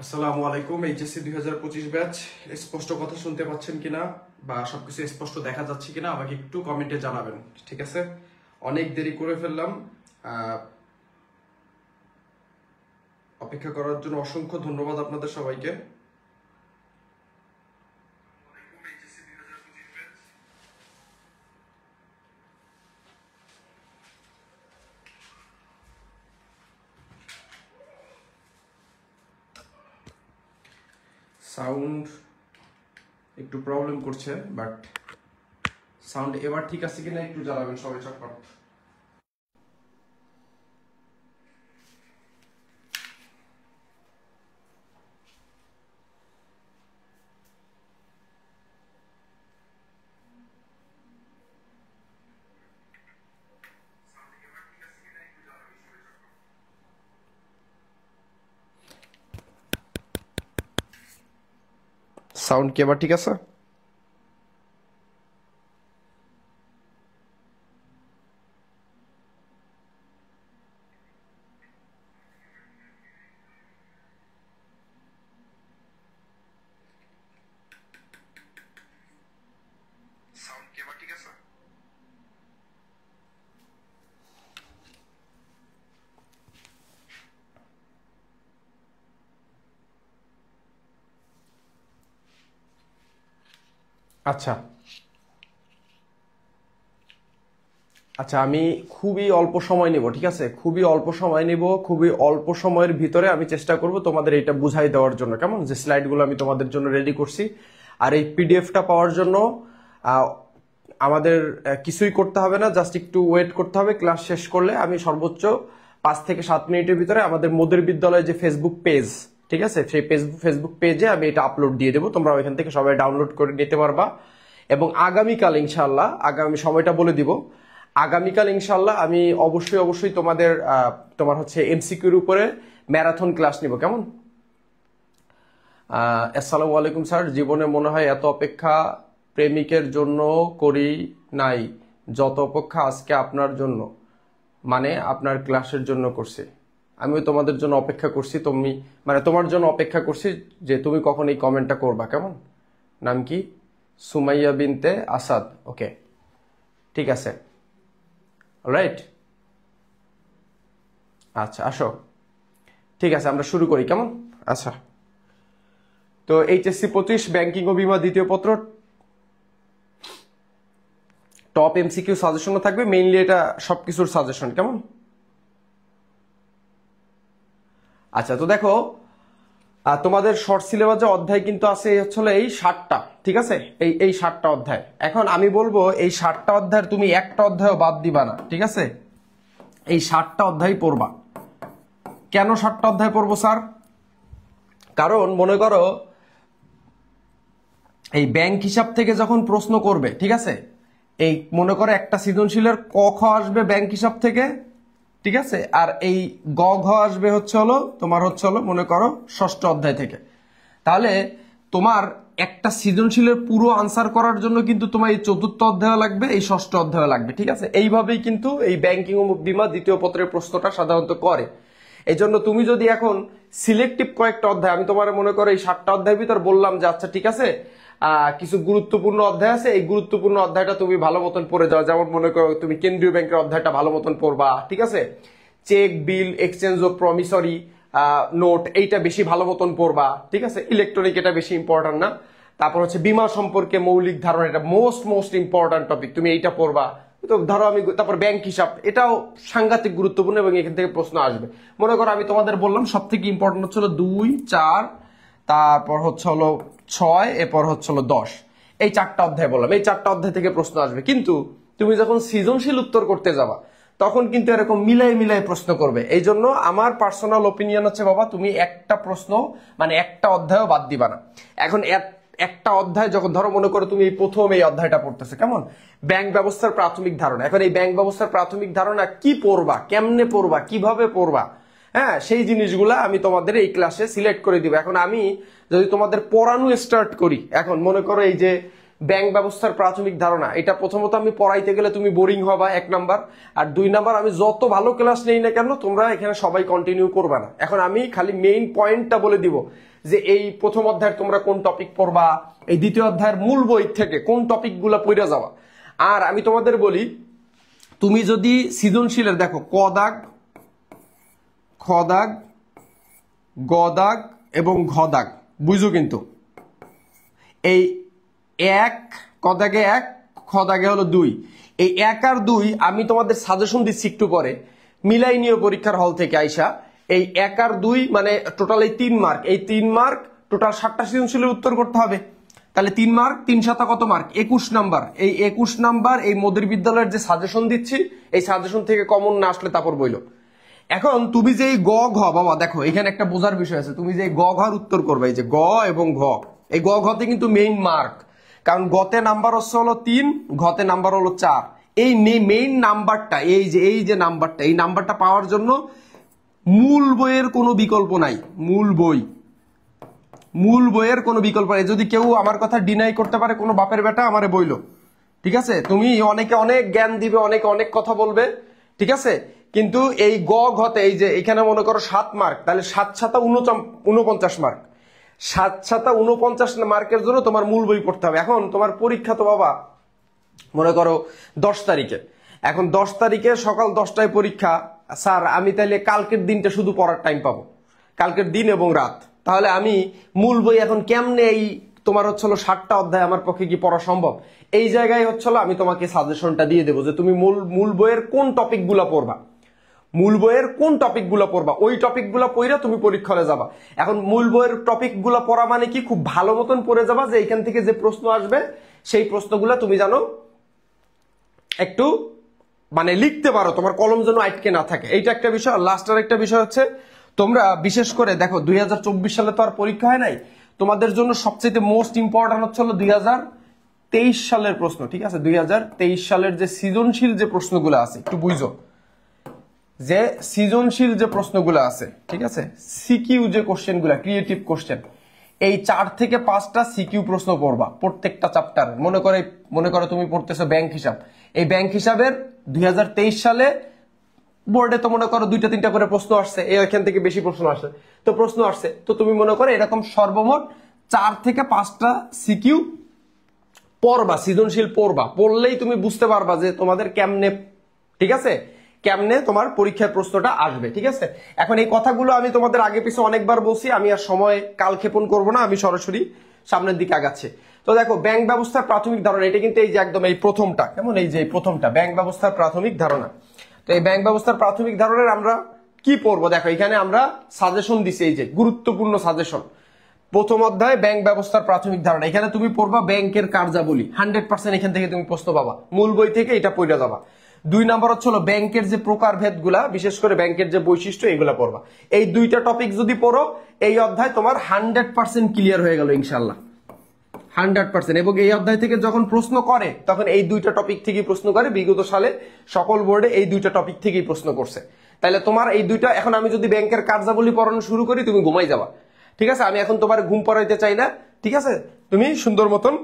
আসসালামু আলাইকুম। HSC 2025 batch স্পষ্ট কথা শুনতে পাচ্ছেন কিনা বা সবকিছু স্পষ্ট দেখা যাচ্ছে কিনা আমাকে একটু কমেন্টে জানাবেন, ঠিক আছে? অনেক দেরি করে ফেললাম। অপেক্ষা করার জন্য অসংখ্য ধন্যবাদ আপনাদের সবাইকে। সাউন্ড একটু প্রবলেম করছে, বাট সাউন্ড এবার ঠিক আছে কিনা একটু জানাবেন সবাই চটপট। সাউন্ড কি এবার ঠিক আছে? সাউন্ড কি এবার ঠিক আছে? আচ্ছা আচ্ছা, আমি খুবই অল্প সময় নিব, ঠিক আছে? খুবই অল্প সময় নিব, খুবই অল্প সময়ের ভিতরে আমি চেষ্টা করব তোমাদের এটা বুঝাই দেওয়ার জন্য, কেমন? যে স্লাইডগুলো আমি তোমাদের জন্য রেডি করছি, আর এই পিডিএফটা পাওয়ার জন্য আমাদের কিছুই করতে হবে না, জাস্ট একটু ওয়েট করতে হবে। ক্লাস শেষ করলে আমি সর্বোচ্চ 5 থেকে 7 মিনিটের ভিতরে আমাদের মোদের বিদ্যালয়ের যে ফেসবুক পেজ, ঠিক আছে, সেই ফেসবুক পেজে আমি এটা আপলোড দিয়ে দেবো। তোমরা ওইখান থেকে সবাই ডাউনলোড করে নিতে পারবা। এবং আগামীকাল ইনশাল্লাহ, আগামী সময়টা বলে দিব, আগামীকাল ইনশাল্লাহ আমি অবশ্যই তোমাদের তোমার হচ্ছে এমসিকিউর উপরে ম্যারাথন ক্লাস নিব, কেমন? আসসালামু আলাইকুম স্যার, জীবনে মনে হয় এত অপেক্ষা প্রেমিকের জন্য করি নাই যত অপেক্ষা আজকে আপনার জন্য, মানে আপনার ক্লাসের জন্য করছি। আমিও তোমাদের জন্য অপেক্ষা করছি, তুমি মানে তোমার জন্য অপেক্ষা করছি যে তুমি কখন এই কমেন্টটা করবা, কেমন? নাম কি? সুমাইয়া বিনতে আসাদ। ওকে, ঠিক আছে, রাইট। আচ্ছা আসো, ঠিক আছে, আমরা শুরু করি, কেমন? আচ্ছা, তো এইচএসসি 25 ব্যাংকিং ও বীমা দ্বিতীয় পত্র টপ এমসিকিউ সাজেশনও থাকবে, মেইনলি এটা সবকিছুর সাজেশন, কেমন? আচ্ছা, তো দেখো তোমাদের শর্ট সিলেবাসে অধ্যায় কিন্তু আছে হচ্ছে এই 60টা, ঠিক আছে? এই 60টা অধ্যায়। এখন আমি বলবো এই 60টা অধ্যায়ের তুমি একটা অধ্যায়ও বাদ দিবা না, ঠিক আছে? এই 60টা অধ্যায় পড়বা। কেন 60টা অধ্যায় পড়বো স্যার? কারণ মনে করো এই ব্যাংক হিসাব থেকে যখন প্রশ্ন করবে, ঠিক আছে, এই মনে করো একটা সৃজনশীলের ক খ আসবে ব্যাংক হিসাব থেকে, ঠিক আছে, আর এই গ ঘ আসবে হচ্ছে হলো তোমার হচ্ছে হলো মনে করো ষষ্ঠ অধ্যায় থেকে। তাহলে তোমার একটা সৃজনশীলের পুরো আনসার করার জন্য কিন্তু তোমার এই চতুর্থ অধ্যায় লাগবে, এই ষষ্ঠ অধ্যায় লাগবে, ঠিক আছে? এইভাবেই কিন্তু এই ব্যাংকিং ও বীমা দ্বিতীয় পত্রের প্রশ্নটা সাধারণত করে। এই জন্য তুমি যদি এখন সিলেক্টিভ কয়েকটা অধ্যায়, আমি তোমার মনে করো এই 60টা অধ্যায়ের ভিতর বললাম যে আচ্ছা ঠিক আছে কিছু গুরুত্বপূর্ণ অধ্যায় আছে, এই গুরুত্বপূর্ণ অধ্যায়টা তুমি ভালো মতন পড়ে যাও। যেমন মনে করো তুমি কেন্দ্রীয় ব্যাংকের অধ্যায়টা ভালো মতন পড়বা, ঠিক আছে? Cheque, bill, exchange of promissory note, এইটা বেশি ভালো মতন পড়বা, ঠিক আছে? ইলেকট্রনিক এটা বেশি ইম্পর্টেন্ট না। তারপর হচ্ছে বীমা সম্পর্কে মৌলিক ধারণা, এটা মোস্ট ইম্পর্টেন্ট টপিক, তুমি এইটা পড়বা। তো ধরো আমি তারপর ব্যাংক হিসাব, এটাও সাংঘাতিক গুরুত্বপূর্ণ এবং এখান থেকে প্রশ্ন আসবে। মনে করো আমি তোমাদের বললাম সব থেকে ইম্পর্টেন্ট হচ্ছে 2, 4, তারপর হচ্ছে হলো 6, এরপর হচ্ছে হলো 10, এই 4টা অধ্যায় বললাম, এই 4টা অধ্যায় থেকে প্রশ্ন আসবে। কিন্তু তুমি যখন সৃজনশীল উত্তর করতে যাবা তখন কিন্তু এরকম মিলাই প্রশ্ন করবে। এই জন্য আমার পার্সোনাল ওপিনিয়ন হচ্ছে বাবা তুমি একটা প্রশ্ন মানে একটা অধ্যায়ও বাদ দিবা না। এখন একটা অধ্যায় যখন ধরো মনে করো তুমি এই প্রথম এই অধ্যায়টা পড়তেছো, কেমন? ব্যাংক ব্যবস্থার প্রাথমিক ধারণা। এখন এই ব্যাংক ব্যবস্থার প্রাথমিক ধারণা কি পড়বা, কেমনে পড়বা, কিভাবে পড়বা, হ্যাঁ, সেই জিনিসগুলা আমি তোমাদের এই ক্লাসে সিলেক্ট করে দিব। এখন আমি যদি তোমাদের পড়ানো স্টার্ট করি, এখন মনে করো এই যে ব্যাংক ব্যবস্থার প্রাথমিক ধারণা। এটা প্রথমত আমি পড়াইতে গেলে তুমি বোরিং হবা 1 নাম্বার, আর 2 নাম্বার আমি যত ভালো ক্লাস নেই না কেন তোমরা এখানে সবাই কন্টিনিউ করবা না। এখন আমি খালি মেইন পয়েন্টটা বলে দিব যে এই প্রথম অধ্যায়ের তোমরা কোন টপিক পড়বা, এই দ্বিতীয় অধ্যায়ের মূল বই থেকে কোন টপিকগুলো পড়ে যাওয়া। আর আমি তোমাদের বলি, তুমি যদি সৃজনশীলের দেখো ক দাগ, খ দাগ, গ দাগ এবং ঘ দাগ, বুঝো কিন্তু এই 1 ক দাগে 1, খ দাগে হলো 2, এই 1 আর 2 আমি তোমাদের সাজেশন দিচ্ছি একটু পরে, মিলাই নিও পরীক্ষার হল থেকে আইসা। এই 1 আর 2 মানে টোটাল এই 3 মার্ক, এই 3 মার্ক টোটাল 7টা সৃজনশীলের উত্তর করতে হবে। তাহলে 3 মার্ক, 3 7 কত মার্ক? 21 নাম্বার। এই 21 নাম্বার এই মোদের বিদ্যালয়ের যে সাজেশন দিচ্ছি এই সাজেশন থেকে কমন না আসলে তারপর বইলো। এখন তুমি যে এই গ ঘ, বাবা দেখো এখানে একটা বোঝার বিষয় আছে, তুমি যে গ ঘর উত্তর করবে, এই যে গ এবং ঘ, এই গ ঘতে কিন্তু মেইন মার্ক, কারণ গতে নাম্বার হচ্ছে হলো 3, ঘতে নাম্বার হলো 4। এই মেইন নাম্বারটা, এই যে নাম্বারটা, এই নাম্বারটা পাওয়ার জন্য মূল বইয়ের কোনো বিকল্প নাই। মূল বইয়ের কোনো বিকল্প নাই। যদি কেউ আমার কথা ডিনাই করতে পারে কোনো বাপের বেটা আমারে বইলো, ঠিক আছে? তুমি অনেকে অনেক জ্ঞান দিবে, অনেকে অনেক কথা বলবে, ঠিক আছে, কিন্তু এই গ ঘতে এই যে এখানে মনে করো 7 মার্ক, তাহলে 7 7 49 মার্ক, 7 7 49 মার্কের জন্য তোমার মূল বই পড়তে হবে। এখন তোমার পরীক্ষা তো বাবা মনে করো 10 তারিখে, এখন 10 তারিখে সকাল 10টায় পরীক্ষা, স্যার আমি তাহলে কালকের দিনটা শুধু পড়ার টাইম পাবো, কালকের দিন এবং রাত, তাহলে আমি মূল বই এখন কেমনে এই তোমার হচ্ছিল 7টা অধ্যায় আমার পক্ষে কি পড়া সম্ভব? এই জায়গায় হচ্ছিল আমি তোমাকে সাজেশনটা দিয়ে দেবো যে তুমি মূল বইয়ের কোন টপিকগুলো পড়বা, মূল বইয়ের কোন টপিকগুলো পড়বা, ওই টপিকগুলো পড়া তুমি পরীক্ষা হলে যাবা। এখন মূল বইয়ের টপিকগুলো পড়া মানে কি খুব ভালো মতন পড়ে যাবা, যে এখান থেকে যে প্রশ্ন আসবে সেই প্রশ্নগুলো তুমি জানো একটু মানে লিখতে পারো, তোমার কলম যেন আটকে না থাকে, এইটা একটা বিষয়। লাস্টের একটা বিষয় হচ্ছে তোমরা বিশেষ করে দেখো 2024 সালে তো আর পরীক্ষা হয় নাই, তোমাদের জন্য সবচেয়ে মোস্ট ইম্পর্টেন্ট হচ্ছে 2023 সালের প্রশ্ন, ঠিক আছে? 2023 সালের যে সৃজনশীল যে প্রশ্নগুলো আছে একটু বুঝো, যে সৃজনশীল যে প্রশ্নগুলো আছে, ঠিক আছে, সিকিউ যে কোশ্চেনগুলো, ক্রিয়েটিভ কোশ্চেন, এই 4 থেকে 5টা সিকিউ প্রশ্ন পড়বা প্রত্যেকটা চ্যাপ্টার। মনে করো তুমি পড়তেছো ব্যাংক হিসাব, এই ব্যাংক হিসাবের 2023 সালে বোর্ডে তো মনে করো 2টা 3টা করে প্রশ্ন আসছে, এখান থেকে বেশি প্রশ্ন আসছে, তো তুমি মনে করো এরকম সর্বমোট 4 থেকে 5টা সিকিউ পড়বা, সৃজনশীল পড়বা, পড়লেই তুমি বুঝতে পারবা যে তোমাদের কেমনে, ঠিক আছে, কেমনে তোমার পরীক্ষার প্রশ্নটা আসবে, ঠিক আছে? এখন এই কথাগুলো আমি তোমাদের আগে পিছে অনেকবার বলছি, আমি আর সময় কালক্ষেপণ করব না, আমি সরাসরি সামনের দিকে আগাচ্ছি। তো দেখো ব্যাংক ব্যবস্থার প্রাথমিক ধারণা, এটা কিন্তু এই যে একদম এই প্রথমটা, কেমন, এই যে প্রথমটা ব্যাংক ব্যবস্থার প্রাথমিক ধারণা। তো এই ব্যাংক ব্যবস্থার প্রাথমিক ধারণার আমরা কি পড়বো দেখো, এখানে আমরা সাজেশন দিছি, এই যে গুরুত্বপূর্ণ সাজেশন, প্রথম অধ্যায় ব্যাংক ব্যবস্থার প্রাথমিক ধারণা, এখানে তুমি পড়বা ব্যাংকের কার্যাবলী, 100% এখান থেকে তুমি প্রশ্ন পাবা, মূল বই থেকে এটা পড়ে যাবা। 2 নাম্বার হচ্ছে ব্যাংকের যে প্রকারভেদ গুলা, বিশেষ করে ব্যাংকের যে বৈশিষ্ট্য, এগুলা পড়বা। এই 2টা টপিক যদি পড়ো এই অধ্যায় তোমার 100% ক্লিয়ার হয়ে গেল ইনশাল্লাহ, 100%। এবং এই অধ্যায় থেকে যখন প্রশ্ন করে তখন এই 2টা টপিক থেকেই প্রশ্ন করে, বিগত সালে সকল বোর্ডে এই 2টা টপিক থেকেই প্রশ্ন করছে। তাহলে তোমার এই 2টা, এখন আমি যদি ব্যাংকের কার্যাবলী পড়ানো শুরু করি তুমি ঘুমাই যাবা, ঠিক আছে? আমি এখন তোমার ঘুম পড়াইতে চাই না, ঠিক আছে? তুমি সুন্দর মতন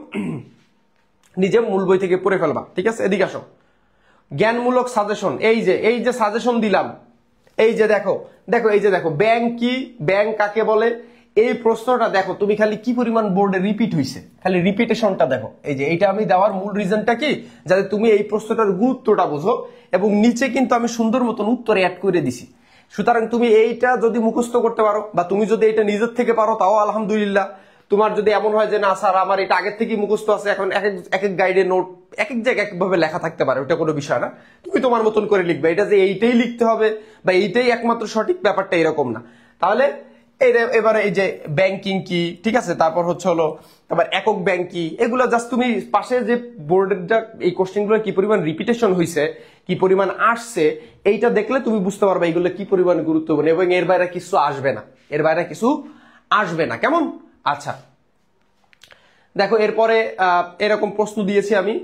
নিজে মূল বই থেকে পড়ে ফেলবা, ঠিক আছে? এদিকে আসো, জ্ঞানমূলক সাজেশন, এই যে সাজেশন দিলাম, এই যে দেখো এই যে দেখো ব্যাংক কি, ব্যাংক কাকে বলে, এই প্রশ্নটা দেখো তুমি খালি কি পরিমাণ বোর্ডে রিপিট হইছে, খালি রিপিটেশনটা দেখো। এই যে এইটা আমি দেওয়ার মূল রিজনটা কি, যাতে তুমি এই প্রশ্নটার গুরুত্বটা বোঝো, এবং নিচে কিন্তু আমি সুন্দর মতন উত্তর অ্যাড করে দিছি। সুতরাং তুমি এইটা যদি মুখস্থ করতে পারো, বা তুমি যদি এটা নিজের থেকে পারো তাও আলহামদুলিল্লাহ। তোমার যদি এমন হয় যে না স্যার আমার এটা আগের থেকেই মুখস্থ আছে, এখন এক এক গাইডে নোট এক এক জায়গায় একভাবে লেখা থাকতে পারে, ওটা কোনো বিষয় না, তুমি তোমার মতন করে লিখবে। এটা যে এইটাই লিখতে হবে বা এইটাই একমাত্র সঠিক, ব্যাপারটা এরকম না। তাহলে এবারে এই যে ব্যাংকিং কি, ঠিক আছে, তারপর হচ্ছে আবার একক ব্যাংক কি, এগুলো জাস্ট তুমি পাশে যে বোর্ডের এই কোশ্চেনগুলো কি পরিমাণ রিপিটেশন হয়েছে, কি পরিমাণ আসছে, এইটা দেখলে তুমি বুঝতে পারবে এইগুলো কি পরিমাণ গুরুত্বপূর্ণ, এবং এর বাইরে কিছু আসবে না, কেমন? আচ্ছা দেখো এরপরে এরকম প্রশ্ন দিয়েছি আমি,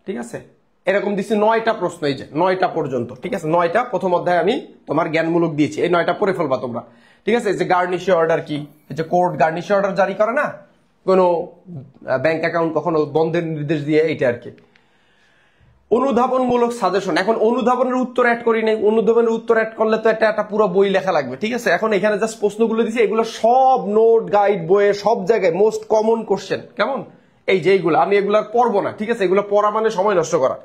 ঠিক আছে, এরকম দিচ্ছি 9টা প্রশ্ন, এই যে 9টা পর্যন্ত, ঠিক আছে, 9টা প্রথম অধ্যায় আমি তোমার জ্ঞানমূলক দিয়েছি, এই 9টা পড়ে ফেলবা তোমরা, ঠিক আছে? এই যে গার্নিশিয়া অর্ডার কি, এই যে কোর্ট গার্নিশিয়া অর্ডার জারি করে না, কোনো ব্যাংক অ্যাকাউন্ট কখনো বন্ধের নির্দেশ দিয়ে, এইটা আর কি। অনুধাবনমূলক সাজেশন, এখন অনুধাবনের উত্তর অ্যাড করি নাই, অনুধাবনের উত্তর অ্যাড করলে তো একটা পুরো বই লেখা লাগবে, ঠিক আছে। এখন এখানে জাস্ট প্রশ্নগুলো দিছি, এগুলো সব নোট গাইড বইয়ে সব জায়গায় মোস্ট কমন কোশ্চেন, কেমন, এই যে এইগুলো আমি এগুলো পড়বো না, ঠিক আছে। এগুলো পড়া মানে সময় নষ্ট করা।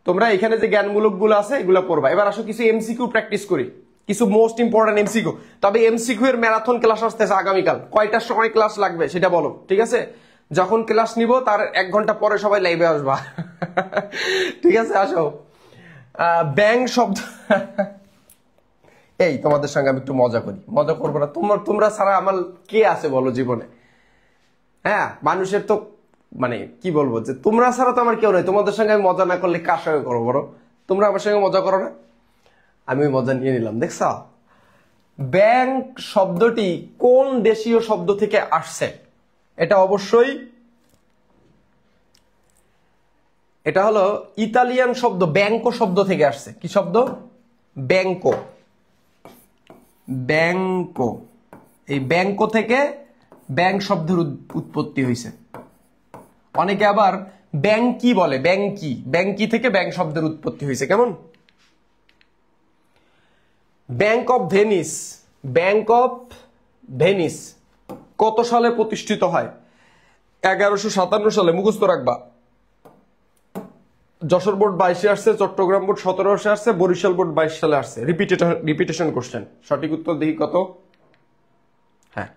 তোমরা এখানে যে জ্ঞানমূলক গুলো আছে এগুলো পড়বা। এবার আসো কিছু এমসিকিউ প্র্যাকটিস করি, কিছু মোস্ট ইম্পর্টেন্ট এমসিকিউ। তবে এমসিকিউ এর ম্যারাথন ক্লাস আসতেছে আগামীকাল, কয়টার সময় ক্লাস লাগবে সেটা বলো, ঠিক আছে। যখন ক্লাস নিব তার 1 ঘন্টা পরে সবাই লাইভে আসবা, ঠিক আছে। আসো, ব্যাংক শব্দ এই তোমাদের সঙ্গে আমি একটু মজা করি, মজা করবো না? তোমরা ছাড়া আমার কে আছে বলো জীবনে? হ্যাঁ, মানুষের তো মানে কি বলবো, যে তোমরা ছাড়া তো আমার কেউ নেই। তোমাদের সঙ্গে আমি মজা না করলে কার সঙ্গে করবো বলো? তোমরা আমার সঙ্গে মজা করো না, আমি ওই মজা নিয়ে নিলাম। দেখছ, ব্যাংক শব্দটি কোন দেশীয় শব্দ থেকে আসছে? এটা অবশ্যই, এটা হলো ইতালিয়ান শব্দ, ব্যাংকো শব্দ থেকে আসছে। কি শব্দ? ব্যাংকো। ব্যাংকো, এই ব্যাংকো থেকে ব্যাংক শব্দের উৎপত্তি হয়েছে। অনেকে আবার ব্যাংকি বলে, ব্যাংকি, ব্যাংকি থেকে ব্যাংক শব্দের উৎপত্তি হয়েছে, কেমন। Bank of Venice, bank of Venice কত সালে প্রতিষ্ঠিত হয়? 1157 সালে, মুখস্থ রাখবা। যশোর বোর্ড 22-এ আসছে, চট্টগ্রাম বোর্ড 17-এ আসছে, বরিশাল বোর্ড 22 সালে আসছে। Repetition question. সঠিক উত্তর দেখি কত? হ্যাঁ।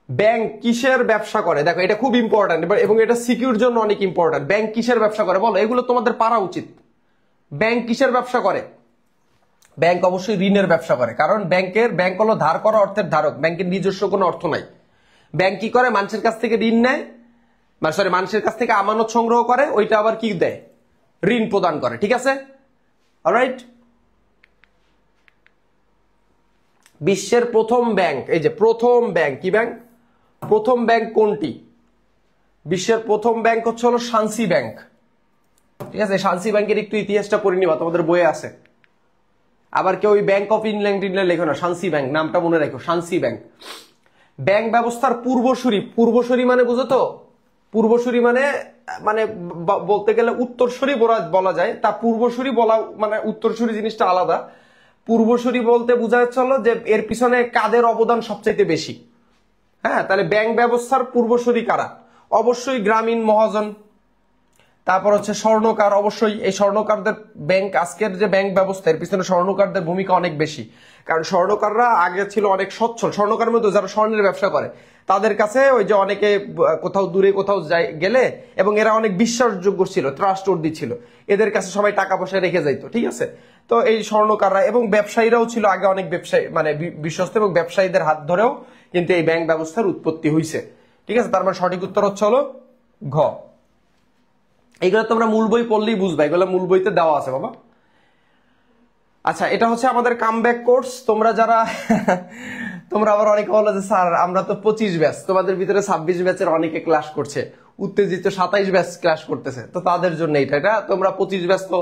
ব্যাংক কিসের ব্যবসা করে? দেখো এটা খুব ইম্পর্টেন্ট, এবং এটা সিকিউর জন্য অনেক ইম্পর্টেন্ট। ব্যাংক কিসের ব্যবসা করে বলো? এগুলো তোমাদের পারা উচিত। ব্যাংক কিসের ব্যবসা করে? ব্যাংক অবশ্যই ঋণের ব্যবসা করে, কারণ ব্যাংক হলো ধার করা অর্থের ধারক, ব্যাংকের নিজস্ব কোনো অর্থ নাই। ব্যাংক কি করে? মানুষের কাছ থেকে ঋণ নেয়, মানুষের কাছ থেকে আমানত সংগ্রহ করে, ওইটা আবার কি দেয়? ঋণ প্রদান করে, ঠিক আছে। অলরাইট। বিশ্বের প্রথম ব্যাংক, এই যে প্রথম ব্যাংক, কি ব্যাংক? প্রথম ব্যাংক কোনটি? বিশ্বের প্রথম ব্যাংক হচ্ছে হলো শান্সি ব্যাংক, ঠিক আছে। শান্সি ব্যাংকের একটু ইতিহাসটা পড়ে নিবা, তোমাদের বইয়ে আছে। আবার কেউ ওই ব্যাংক অফ ইংল্যান্ড লেখো না, শান্সি ব্যাংক নামটা মনে রাখো, শান্সি ব্যাংক। ব্যাংক ব্যবস্থার পূর্বসূরি, পূর্বসূরি মানে বুঝো তো? পূর্বসূরি মানে মানে বলতে গেলে উত্তরসূরি বলা যায়, তা পূর্বসূরি বলা মানে উত্তরসূরি জিনিসটা আলাদা। পূর্বসূরি বলতে বোঝা যাচ্ছে হলো যে এর পিছনে কাদের অবদান সবচাইতে বেশি। হ্যাঁ, তাহলে ব্যাংক ব্যবস্থার পূর্বসূরি কারা? অবশ্যই গ্রামীণ মহাজন, তারপর হচ্ছে স্বর্ণকার। অবশ্যই এই স্বর্ণকারদের, ব্যাংক আজকের যে ব্যাংক ব্যবস্থা এর পিছনে স্বর্ণকারদের ভূমিকা অনেক বেশি, কারণ স্বর্ণকাররা আগে ছিল অনেক সচ্ছল। স্বর্ণকারের মধ্যে যারা স্বর্ণের ব্যবসা করে তাদের কাছে ওই যে অনেকে কোথাও দূরে কোথাও গেলে, এবং এরা অনেক বিশ্বাসযোগ্য ছিল, ট্রাস্টওয়ার্দি ছিল, এদের কাছে সবাই টাকা পয়সা রেখে যাইতো, ঠিক আছে। তো এই স্বর্ণকাররা এবং ব্যবসায়ীরাও ছিল আগে অনেক ব্যবসায়ী, মানে বিশ্বস্ত, এবং ব্যবসায়ীদের হাত ধরেও কিন্তু এই ব্যাংক ব্যবস্থার উৎপত্তি হয়েছে, ঠিক আছে। তার মানে সঠিক উত্তর হচ্ছে হলো ঘ। এইগুলো তোমরা মূল বই পড়লেই বুঝবা, এগুলো মূল বইতে দেওয়া আছে বাবা। আচ্ছা, এটা হচ্ছে আমাদের কামব্যাক কোর্স। তোমরা যারা তোমরা আবার অনেকে বলো যে স্যার আমরা তো 25 ব্যাচ, তোমাদের ভিতরে 26 ব্যাচের অনেকে ক্লাস করছে, উত্তেজিত 27 ব্যাচ ক্লাস করতেছে, তো তাদের জন্য এটা তোমরা 25 ব্যাচ তো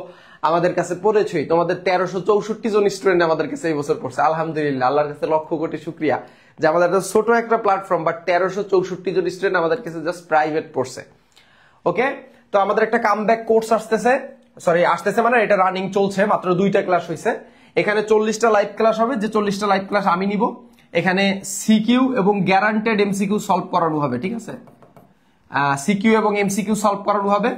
আমাদের কাছে পড়েছই। তোমাদের 1364 জন স্টুডেন্ট আমাদের কাছে এই বছর পড়ছে, আলহামদুলিল্লাহ, আল্লাহর কাছে লক্ষ কোটি শুকরিয়া যে আমাদের ছোট একটা প্ল্যাটফর্ম, বাট 1364 জন স্টুডেন্ট আমাদের কাছে জাস্ট প্রাইভেট পড়ছে। ওকে, তো আমাদের একটা কামব্যাক কোর্স আসতেছে মানে এটা রানিং চলছে, মাত্র 2টা ক্লাস হয়েছে। এখানে 40টা লাইভ ক্লাস হবে, যে 40টা লাইভ ক্লাস আমি নিব। এখানে সিকিউ এবং গ্যারান্টেড এমসিকিউ সলভ করানো হবে, ঠিক আছে। সিকিউ এবং এমসিকিউ সলভ করানো হবে।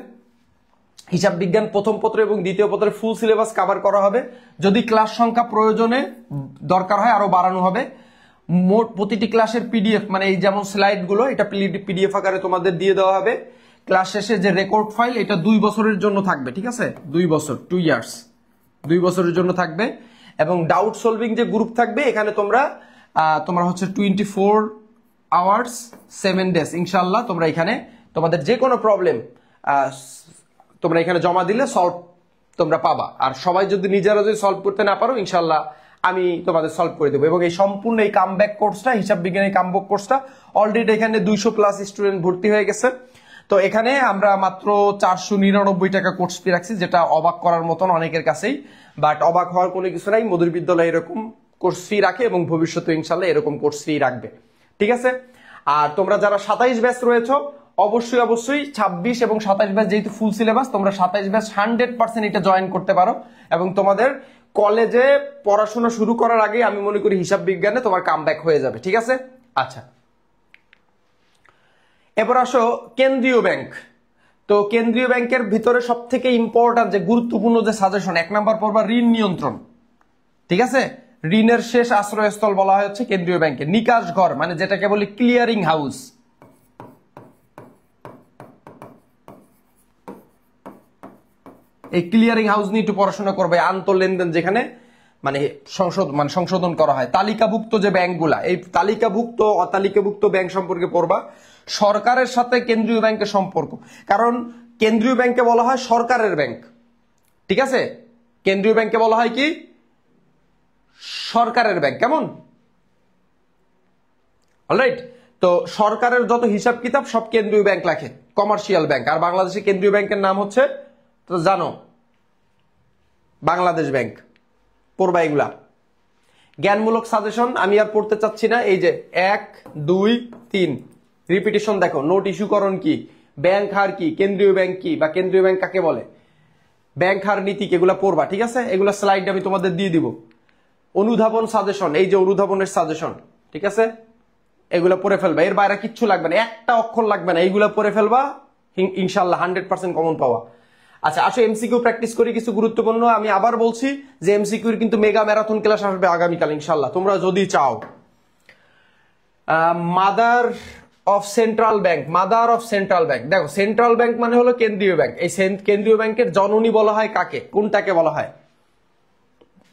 হিসাব বিজ্ঞান প্রথম পত্র এবং দ্বিতীয় পত্রের ফুল সিলেবাস কভার করা হবে। যদি ক্লাস সংখ্যা প্রয়োজনে দরকার হয় আরো বাড়ানো হবে। মোট প্রতিটি ক্লাসের পিডিএফ, মানে এই যেমন স্লাইড গুলো, এটা পিডিএফ আকারে তোমাদের দিয়ে দেওয়া হবে। ক্লাস শেষে যে রেকর্ড ফাইল, এটা 2 বছরের জন্য থাকবে, ঠিক আছে। 2 বছর, 2 ইয়ার্স, 2 বছরের জন্য থাকবে। এবং ডাউট সলভিং যে গ্রুপ থাকবে, এখানে তোমরা হচ্ছে 24 আওয়ার্স 7 ডেজ ইনশাল্লাহ তোমরা এখানে তোমাদের যে কোনো প্রবলেম তোমরা এখানে জমা দিলে সলভ তোমরা পাবা। আর সবাই যদি নিজেরা যদি সলভ করতে না পারো, ইনশাল্লাহ আমি তোমাদের সলভ করে দেবো। এবং এই সম্পূর্ণ এই কামব্যাক কোর্সটা, হিসাব বিজ্ঞানের কামব্যাক কোর্সটা অলরেডি এখানে 200 প্লাস স্টুডেন্ট ভর্তি হয়ে গেছে। তো এখানে আমরা মাত্র 499 টাকা কোর্স ফি রাখছি, যেটা অবাক করার মতন অনেকের কাছেই, বাট অবাক হওয়ার কোনো কিছু নাই। মধুর বিদ্যালয় এরকম কোর্স ফি রাখে এবং ভবিষ্যতে ইনশাল্লাহ এরকম কোর্স ফি রাখবে, ঠিক আছে। আর তোমরা যারা 27 ব্যাচ রয়েছে অবশ্যই অবশ্যই 26 এবং 27 ব্যাচ যেহেতু ফুল সিলেবাস, তোমরা 27 ব্যাচ 100% এটা জয়েন করতে পারো এবং তোমাদের কলেজে পড়াশোনা শুরু করার আগে আমি মনে করি হিসাব বিজ্ঞানে তোমার কামব্যাক হয়ে যাবে। ঠিক আছে, আচ্ছা এবার আসো কেন্দ্রীয় ব্যাংক। তো কেন্দ্রীয় ব্যাংকের ভিতরে সব থেকে ইম্পর্টেন্ট যে গুরুত্বপূর্ণ যে সাজেশন, 1 নাম্বার পড়বা ঋণ নিয়ন্ত্রণ। ঠিক আছে, ঋণের শেষ আশ্রয়স্থল বলা হয় হচ্ছে কেন্দ্রীয় ব্যাংকে। নিকাশ ঘর মানে যেটাকে বলি ক্লিয়ারিং হাউস, এই ক্লিয়ারিং হাউস নিয়ে একটু পড়াশোনা করবে। আন্তঃ লেনদেন যেখানে মানে সংশোধন করা হয়। তালিকাভুক্ত যে ব্যাংকগুলা, এই তালিকাভুক্ত অতালিকাভুক্ত ব্যাংক সম্পর্কে পড়বা। সরকারের সাথে কেন্দ্রীয় ব্যাংকের সম্পর্ক, কারণ কেন্দ্রীয় ব্যাংকে বলা হয় সরকারের ব্যাংক। ঠিক আছে, কেন্দ্রীয় ব্যাংকে বলা হয় কি সরকারের ব্যাংক। কেমন, অলরাইট। তো সরকারের যত হিসাব কিতাব সব কেন্দ্রীয় ব্যাংক রাখে, কমার্শিয়াল ব্যাংক। আর বাংলাদেশের কেন্দ্রীয় ব্যাংকের নাম হচ্ছে তো জানো বাংলাদেশ ব্যাংক। পড়বা এগুলা। জ্ঞানমূলক সাজেশন আমি আর পড়তে চাচ্ছি না। এই যে 1 2 3 রিপিটিশন দেখো। নোট ইস্যুকরণ কি, ব্যাংক হার কি, কেন্দ্রীয় ব্যাংক কি বা কেন্দ্রীয় ব্যাংক কাকে বলে, ব্যাংক হার নীতি কি, এগুলা পড়বা। ঠিক আছে, এগুলা স্লাইড আমি তোমাদের দিয়ে দিব। অনুধাবন সাজেশন, এই যে অনুধাবনের সাজেশন, ঠিক আছে, এগুলা পড়ে ফেলবা। এর বাইরে কিচ্ছু লাগবে না, একটা অক্ষর লাগবে না, এইগুলা পড়ে ফেলবা, ইনশাল্লাহ 100% কমন পাওয়া। আচ্ছা আসো এমসিকিউ প্র্যাকটিস করি কিছু গুরুত্বপূর্ণ। আমি আবার বলছি যে এমসিকিউর কিন্তু মেগা ম্যারাথন ক্লাস আসবে আগামীকাল ইনশাল্লাহ, তোমরা যদি চাও। Mother of central bank, mother of central bank. দেখো সেন্ট্রাল ব্যাংক মানে হলো কেন্দ্রীয় ব্যাংক। এই কেন্দ্রীয় ব্যাংকের জননী বলা হয় কাকে, কোনটাকে বলা হয়?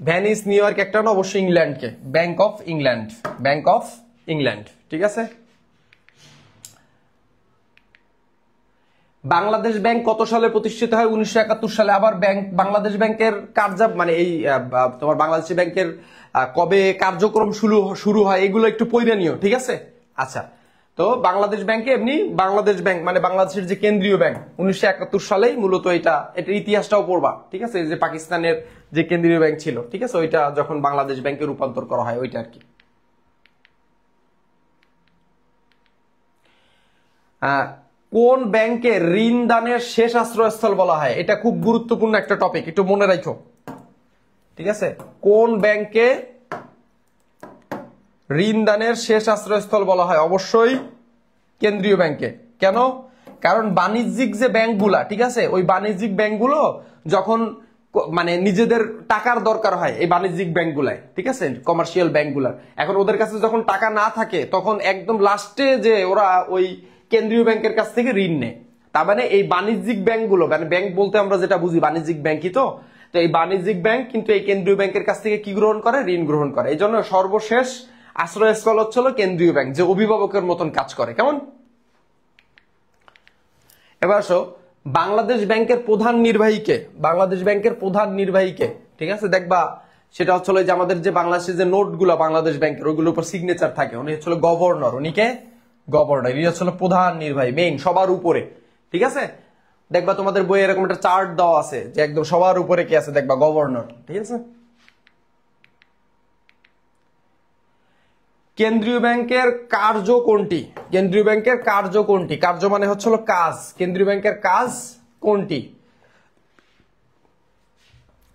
ভ্যানিস, নিউ ইয়র্ক একটা না, অবশ্যই ইংল্যান্ডকে, bank of England, bank of England. ঠিক আছে, বাংলাদেশ ব্যাংক কত সালে প্রতিষ্ঠিত হয়? 1971 সালে। আবার ব্যাংক বাংলাদেশ ব্যাংকের মানে এই তোমার বাংলাদেশ ব্যাংকের কবে কার্যক্রম শুরু হয় এগুলো একটু পড়ে নিও। ঠিক আছে, আচ্ছা। তো বাংলাদেশ ব্যাংকে এমনি বাংলাদেশ ব্যাংক মানে বাংলাদেশের যে কেন্দ্রীয় ব্যাংক 1971 সালেই মূলত এটার ইতিহাসটাও পড়বা। ঠিক আছে, যে পাকিস্তানের যে কেন্দ্রীয় ব্যাংক ছিল, ঠিক আছে, ওইটা যখন বাংলাদেশ ব্যাংকে রূপান্তর করা হয় ওইটা আর কি। কোন ব্যাংকে ঋণ দানের শেষ আশ্রয়স্থল বলা হয়? এটা খুব গুরুত্বপূর্ণ একটা টপিক, একটু মনে রাখো। ঠিক আছে, কোন ব্যাংকে ঋণ দানের শেষ আশ্রয়স্থল বলা হয়? অবশ্যই কেন্দ্রীয় ব্যাংকে। কেন? কারণ বাণিজ্যিক যে ব্যাংকগুলা, ঠিক আছে, ওই বাণিজ্যিক ব্যাংকগুলো যখন মানে নিজেদের টাকার দরকার হয় এই বাণিজ্যিক ব্যাংকগুলায়, ঠিক আছে, কমার্শিয়াল ব্যাংকগুলার, এখন ওদের কাছে যখন টাকা না থাকে তখন একদম লাস্টে যে ওরা ওই কেন্দ্রীয় ব্যাংকের কাছ থেকে ঋণ নেয়। তার মানে এই বাণিজ্যিক ব্যাংকগুলো, মানে ব্যাংক বলতে আমরা যেটা বুঝি বাণিজ্যিক ব্যাংকই তো এই বাণিজ্যিক ব্যাংক কিন্তু এই কেন্দ্রীয় ব্যাংকের কাছ থেকে কি গ্রহণ করে? ঋণ গ্রহণ করে। এই জন্য সর্বশেষ আশ্রয়স্থল হচ্ছিল কেন্দ্রীয় ব্যাংক, যে অভিভাবকের মতন কাজ করে। কেমন? এবার আসো বাংলাদেশ ব্যাংকের প্রধান নির্বাহীকে, বাংলাদেশ ব্যাংকের প্রধান নির্বাহীকে, ঠিক আছে, দেখবা সেটা হচ্ছিল যে আমাদের যে বাংলাদেশের যে নোটগুলো বাংলাদেশ ব্যাংকের ওইগুলোর উপর সিগনেচার থাকে, উনি হচ্ছিল গভর্নর, উনিকে গভর্নর, ইনি হচ্ছিল প্রধান নির্বাহী, মেইন, সবার উপরে। ঠিক আছে, দেখবা তোমাদের বইয়ে এরকম একটা চার্ট দেওয়া আছে যে একদম সবার উপরে কে আছে, দেখবা গভর্নর। ঠিক আছে, কেন্দ্রীয় ব্যাংকের কার্য কোনটি? কেন্দ্রীয় ব্যাংকের কার্য কোনটি? কার্য মানে হচ্ছিল কাজ। কেন্দ্রীয় ব্যাংকের কাজ কোনটি?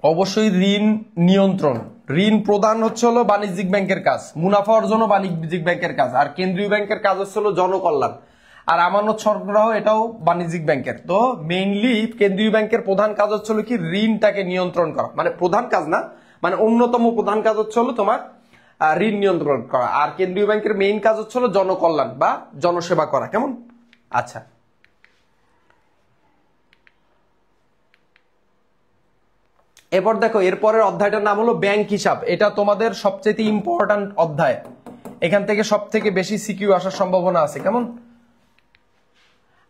অবশ্যই ঋণ নিয়ন্ত্রণ, ঋণ প্রদান হচ্ছে হলো বাণিজ্যিক ব্যাংকের কাজ, মুনাফা অর্জন বাণিজ্যিক ব্যাংকের কাজ, আর কেন্দ্রীয় ব্যাংকের কাজ হচ্ছে হলো জনকল্যাণ আর আমানত সরবরাহ, এটাও বাণিজ্যিক ব্যাংকের। তো মেইনলি কেন্দ্রীয় ব্যাংকের প্রধান কাজ হচ্ছে হলো কি ঋণটাকে নিয়ন্ত্রণ করা, মানে প্রধান কাজ না, মানে অন্যতম প্রধান কাজ হচ্ছে হলো তোমার ঋণ নিয়ন্ত্রণ করা। আর কেন্দ্রীয় ব্যাংকের মেইন কাজ হচ্ছে হলো জনকল্যাণ বা জনসেবা করা। কেমন? আচ্ছা, এরপর দেখো এরপরের অধ্যায়টার নাম হলো ব্যাংক হিসাব। এটা তোমাদের সবচেয়ে ইম্পর্টেন্ট অধ্যায়, এখান থেকে সব থেকে বেশি সিকিউ আসার সম্ভাবনা আছে। কেমন?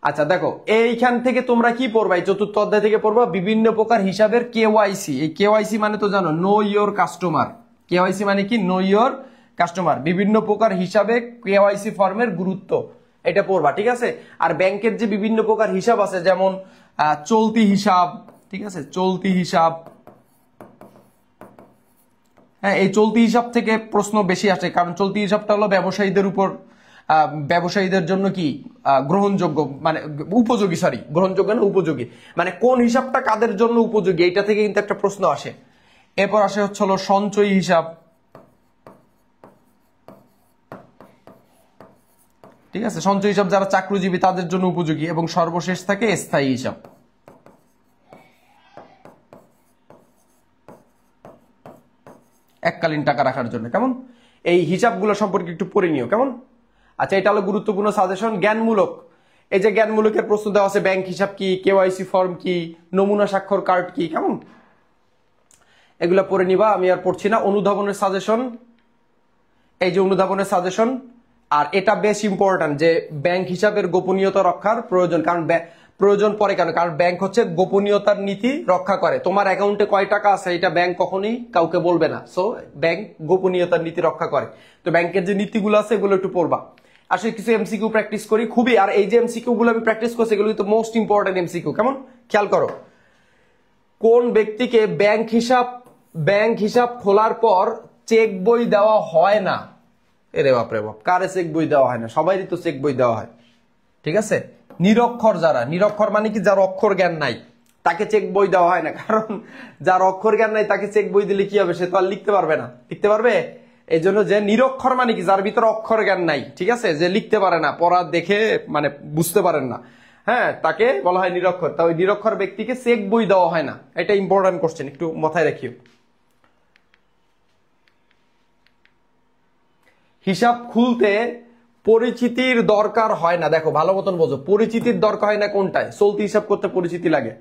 আচ্ছা দেখো এইখান থেকে তোমরা কি পড়বা, এই চতুর্থ অধ্যায় থেকে পড়বা বিভিন্ন প্রকার হিসাবের কেওয়াইসি। এই কেওয়াইসি মানে তো জানো, নো ইয়োর কাস্টমার। কেওয়াইসি মানে কি? Know your customer. বিভিন্ন প্রকার হিসাবে কেওয়াইসি ফর্মের গুরুত্ব, এটা পড়বা। ঠিক আছে, আর ব্যাংকের যে বিভিন্ন প্রকার হিসাব আছে, যেমন চলতি হিসাব, ঠিক আছে, চলতি হিসাব, হ্যাঁ, এই চলতি হিসাব থেকে প্রশ্ন বেশি আসে, কারণ চলতি হিসাবটা হলো ব্যবসায়ীদের উপর ব্যবসায়ীদের জন্য কি গ্রহণযোগ্য, মানে উপযোগী, সরি গ্রহণযোগ্য না উপযোগী, মানে কোন হিসাবটা কাদের জন্য উপযোগী, এটা থেকে কিন্তু একটা প্রশ্ন আসে। এরপর আসে হচ্ছে হলো সঞ্চয়ী হিসাব, ঠিক আছে, সঞ্চয় হিসাব যারা চাকরিজীবী তাদের জন্য উপযোগী, এবং সর্বশেষ থাকে স্থায়ী হিসাব। এককালীন টাকা রাখার জন্য। কেমন, এই হিসাবগুলো সম্পর্কে একটু পড়ে নিও কেমন। আচ্ছা, এটা হলো গুরুত্বপূর্ণ সাজেশন, জ্ঞানমূলক। এই যে জ্ঞানমূলকের প্রশ্ন দেওয়া আছে, ব্যাংক হিসাব কি, কেওয়াইসি ফর্ম কি, নমুনা স্বাক্ষর কার্ড কি, কেমন, এগুলা পড়ে নিবা, আমি আর পড়ছি না। অনুধাবনের সাজেশন, এই যে অনুধাবনের সাজেশন, আর এটা বেশ ইম্পর্টেন্ট যে ব্যাংক হিসাবের গোপনীয়তা রক্ষার প্রয়োজন, কারণ প্রয়োজন পরে কেন, কারণ ব্যাংক হচ্ছে গোপনীয়তার নীতি রক্ষা করে। তোমার অ্যাকাউন্টে কয় টাকা আছে এটা ব্যাংক কখনোই কাউকে বলবে না, সো ব্যাংক গোপনীয়তার নীতি রক্ষা করে। তো ব্যাংকের যে নীতিগুলো আছে এগুলো একটু পড়বা। আসলে কিছু এমসিকিউ প্র্যাকটিস করি খুবই, আর এই যে এমসিকিউ গুলো আমি প্র্যাকটিস করছি এগুলো কিন্তু মোস্ট ইম্পর্টেন্ট এমসিকিউ, কেমন, খেয়াল করো। কোন ব্যক্তিকে ব্যাংক হিসাব খোলার পর চেক বই দেওয়া হয় না? এরে বাপ রে বাপ, কারে চেক বই দেওয়া হয় না? সবাইরই তো চেক বই দেওয়া হয়, ঠিক আছে। নিরক্ষর যারা, নিরক্ষর মানে কি যার অক্ষর জ্ঞান নাই, তাকে চেক বই দেওয়া হয় না, কারণ যার অক্ষর জ্ঞান নাই তাকে চেক বই দিলে কি হবে, সে তো আর লিখতে পারবে না। লিখতে পারবে? এই জন্য যে নিরক্ষর মানে কি, যার ভিতরে অক্ষর জ্ঞান নাই, ঠিক আছে, যে লিখতে পারে না, পড়া দেখে মানে বুঝতে পারেন না, হ্যাঁ, তাকে বলা হয় নিরক্ষর। তা ওই নিরক্ষর ব্যক্তিকে চেক বই দেওয়া হয় না, এটা ইম্পর্টেন্ট কোশ্চেন, একটু মাথায় রাখিও। হিসাব খুলতে পরিচিতির দরকার হয় না, দেখো ভালো মতন বোঝো, পরিচিতির দরকার হয় না কোনটায়? চলতি হিসাব করতে পরিচিতি লাগে,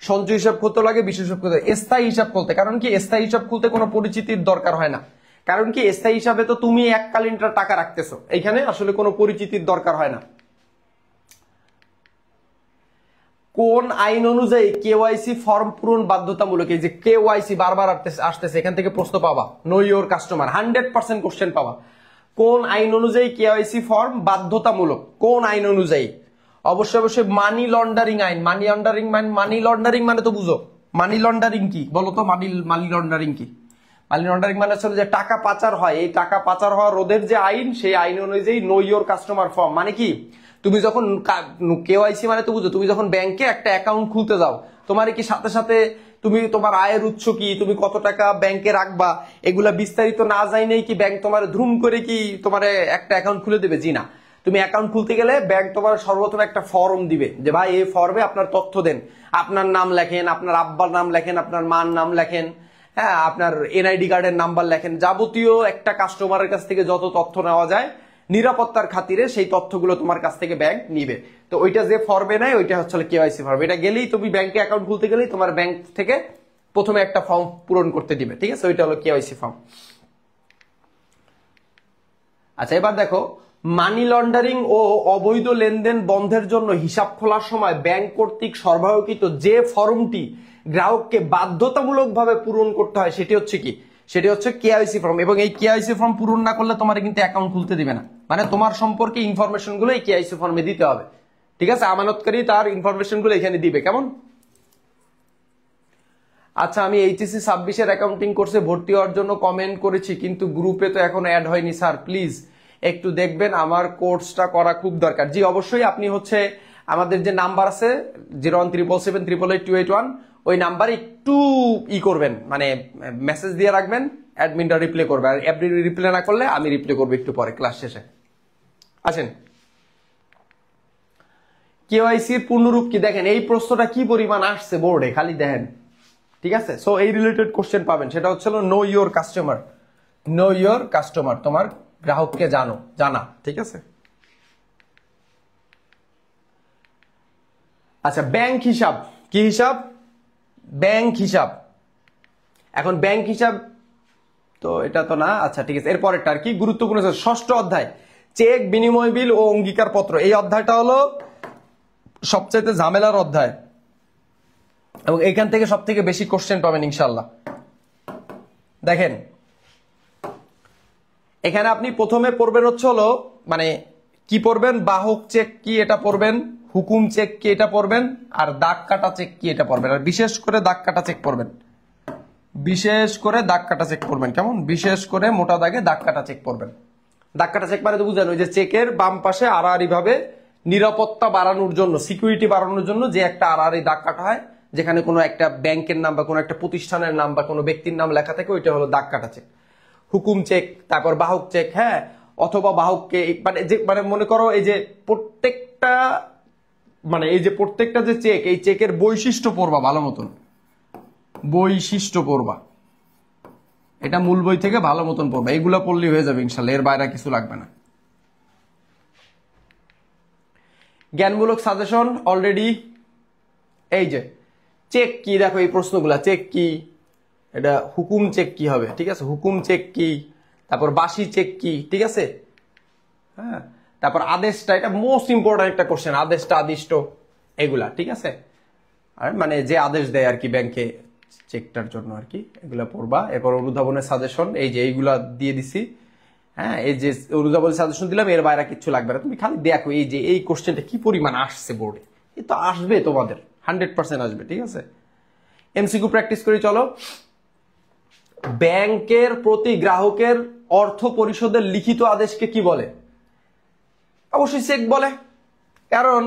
সঞ্চয় হিসাব করতে লাগে, বিশেষ হিসাব করতে, স্থায়ী হিসাব খুলতে। কারণ কি স্থায়ী হিসাব খুলতে কোনো পরিচিতির দরকার হয় না, কারণ কি স্থায়ী হিসাবে তো তুমি এককালীন টাকা রাখতেছো, এইখানে আসলে কোনো পরিচিতির দরকার হয় না। কোন আইন অনুযায়ী কেওয়াইসি ফর্ম পূরণ বাধ্যতামূলক? এই যে কেওয়াইসি বারবার আসতেছে, এখান থেকে প্রশ্ন পাবা, নো ইওর কাস্টমার, 100% কোশ্চেন পাবা। কোন আইন অনুযায়ী কেওয়াইসি ফর্ম বাধ্যতামূলক? কোন আইন অনুযায়ী? অবশ্যই মানি লন্ডারিং আইন। মানি লন্ডারিং মানে তো বুঝো, মানি লন্ডারিং কি বলো তো? মানি লন্ডারিং কি? মানি লন্ডারিং মানে হচ্ছে যে টাকা পাচার হয়, এই টাকা পাচার হওয়া রোধের যে আইন, সেই আইন অনুযায়ী নো ইওর কাস্টমার ফর্ম মানে কি, তুমি যখন কেওয়াইসি মানে তো বুঝো, তুমি যখন ব্যাংকে একটা অ্যাকাউন্ট খুলতে যাও, তোমার কি সাথে সাথে তুমি তোমার আয়ের উৎস কি, তুমি কত টাকা ব্যাংকে রাখবা, এগুলা বিস্তারিত না জানাই কি ব্যাংক তোমার ধুম করে কি তোমার একটা অ্যাকাউন্ট খুলে দেবে? জি না। তুমি অ্যাকাউন্ট খুলতে গেলে ব্যাংক তোমার সর্বপ্রথম একটা ফর্ম দিবে, যে ভাই এই ফর্মে আপনার তথ্য দেন, আপনার নাম লেখেন, আপনার আব্বার নাম লেখেন, আপনার মার নাম লেখেন, হ্যাঁ, আপনার এনআইডি কার্ডের নাম্বার লেখেন, যাবতীয় একটা কাস্টমারের কাছ থেকে যত তথ্য নেওয়া যায় নিরাপত্তার খাতিরে সেই তথ্যগুলো তোমার কাছ থেকে ব্যাংক নিবে। তো ওইটা যে ফর্মে নেয় ওইটা হচ্ছে কেওয়াইসি ফর্ম। এটা গেলেই তুমি ব্যাংকে অ্যাকাউন্ট খুলতে গেলেই তোমার ব্যাংক থেকে প্রথমে একটা ফর্ম পূরণ করতে দিবে, ঠিক আছে, ওইটা হলো কেওয়াইসি ফর্ম। আচ্ছা, এবার দেখো, মানি লন্ডারিং ও অবৈধ লেনদেন বন্ধের জন্য হিসাব খোলার সময় ব্যাংক কর্তৃক সরবরাহকৃত যে ফর্মটি গ্রাহককে বাধ্যতামূলকভাবে পূরণ করতে হয় সেটি হচ্ছে কি? সেটি হচ্ছে কেওয়াইসি ফর্ম। এবং এই কেওয়াইসি ফর্ম পূরণ না করলে তোমার কিন্তু অ্যাকাউন্ট খুলতে দিবে না, মানে তোমার সম্পর্কে ইনফরমেশন গুলো এই কেওয়াইসি ফর্মে দিতে হবে, ঠিক আছে। আমানতকারী তার ইনফরমেশন গুলো এখানে দিবে, কেমন। আচ্ছা, আমি এইচএসসি 26-এর অ্যাকাউন্টিং কোর্সে ভর্তি হওয়ার জন্য কমেন্ট করেছি, কিন্তু গ্রুপে তো এখনো অ্যাড হয়নি স্যার, প্লিজ একটু দেখবেন, আমার কোর্সটা করা খুব দরকার। জি অবশ্যই, আপনি হচ্ছে আমাদের যে নাম্বার আছে 01777882881, ওই নাম্বারে একটু করবেন, মানে মেসেজ দিয়ে রাখবেন, অ্যাডমিনটা রিপ্লাই করবে, আর আপনি রিপ্লাই না করলে আমি রিপ্লাই করবো একটু পরে ক্লাস শেষে। আসেন, কেওয়াইসির পূর্ণরূপ কি? দেখেন এই প্রশ্নটা কি পরিমাণ আসছে বোর্ডে, খালি দেখেন, ঠিক আছে। সো এই রিলেটেড কোশ্চেন পাবেন, সেটা হচ্ছে know your customer. Know your customer, তোমার গ্রাহককে জানা, ঠিক আছে। আচ্ছা, ব্যাংক হিসাব কি হিসাব? ব্যাংক হিসাব। এখন ব্যাংক হিসাব তো এটা তো না, আচ্ছা ঠিক আছে, এরপরেরটা আর কি গুরুত্বপূর্ণ, 6ষ্ঠ অধ্যায় চেক, বিনিময় বিল ও অঙ্গীকার পত্র। এই অধ্যায়টা হলো সবচেয়ে ঝামেলার অধ্যায়, এবং এখান থেকে সব থেকে বেশি কোশ্চেন পাবেন ইনশাল্লাহ। দেখেন, এখানে আপনি প্রথমে পড়বেন হচ্ছে হলো, মানে কি পড়বেন, বাহক চেক কি এটা পড়বেন, হুকুম চেক কি এটা পড়বেন, আর দাগ কাটা চেক কি এটা পড়বেন, আর বিশেষ করে দাগ কাটা চেক পড়বেন, বিশেষ করে দাগ কাটা চেক পড়বেন, কেমন, বিশেষ করে মোটা দাগে দাগ কাটা চেক পড়বেন। দাগ কাটা চেক মানে তো বুঝানো, ওই যে চেকের বাম পাশে আড়াআড়ি ভাবে নিরাপত্তা বাড়ানোর জন্য, সিকিউরিটি বাড়ানোর জন্য যে একটা আড়াআড়ি দাগ কাটা হয়, যেখানে কোনো একটা ব্যাংকের নাম বা কোনো একটা প্রতিষ্ঠানের নাম বা কোনো ব্যক্তির নাম লেখা থাকে, ওইটা হলো দাগ কাটা চেক। হুকুম চেক, তারপর বাহক চেক, হ্যাঁ, অথবা বাহককে মানে যে মানে মনে করো এই যে প্রত্যেকটা মানে এই যে প্রত্যেকটা যে চেক, এই চেকের বৈশিষ্ট্য পড়বা ভালো মতন, বৈশিষ্ট্য পড়বা, এটা মূল বই থেকে ভালো মতন পড়বা, এইগুলা পড়লেই হয়ে যাবে ইনশাল্লাহ, এর বাইরে কিছু লাগবে না। জ্ঞানমূলক সাজেশন অলরেডি, এই যে চেক কি, দেখো এই প্রশ্নগুলা, চেক কি, এটা হুকুম চেক কি হবে, ঠিক আছে, হুকুম চেক কি, তারপর বাসি চেক কি, ঠিক আছে, হ্যাঁ, তারপর আদেশটা, এটা মোস্ট ইম্পর্টেন্ট একটা কোশ্চেন, আদেশটা আদিষ্ট এগুলা, ঠিক আছে, আর মানে যে আদেশ দেয় আর কি ব্যাংকে চেকটার জন্য আর কি, এগুলা পড়বা। এরপর অনুধাবনের সাজেশন, এই যে এইগুলা দিয়ে দিছি, হ্যাঁ, এই যে অনুধাবনের সাজেশন দিলাম, এর বাইরে কিচ্ছু লাগবে না, তুমি খালি দেখো এই যে এই কোশ্চেনটা কি পরিমাণ আসছে বোর্ডে, এই তো আসবে তোমাদের 100% আসবে, ঠিক আছে। এমসিকিউ প্র্যাকটিস করি চলো। ব্যাংকের প্রতি গ্রাহকের অর্থ পরিশোধের লিখিত আদেশকে কি বলে? অবশ্যই চেক বলে, কারণ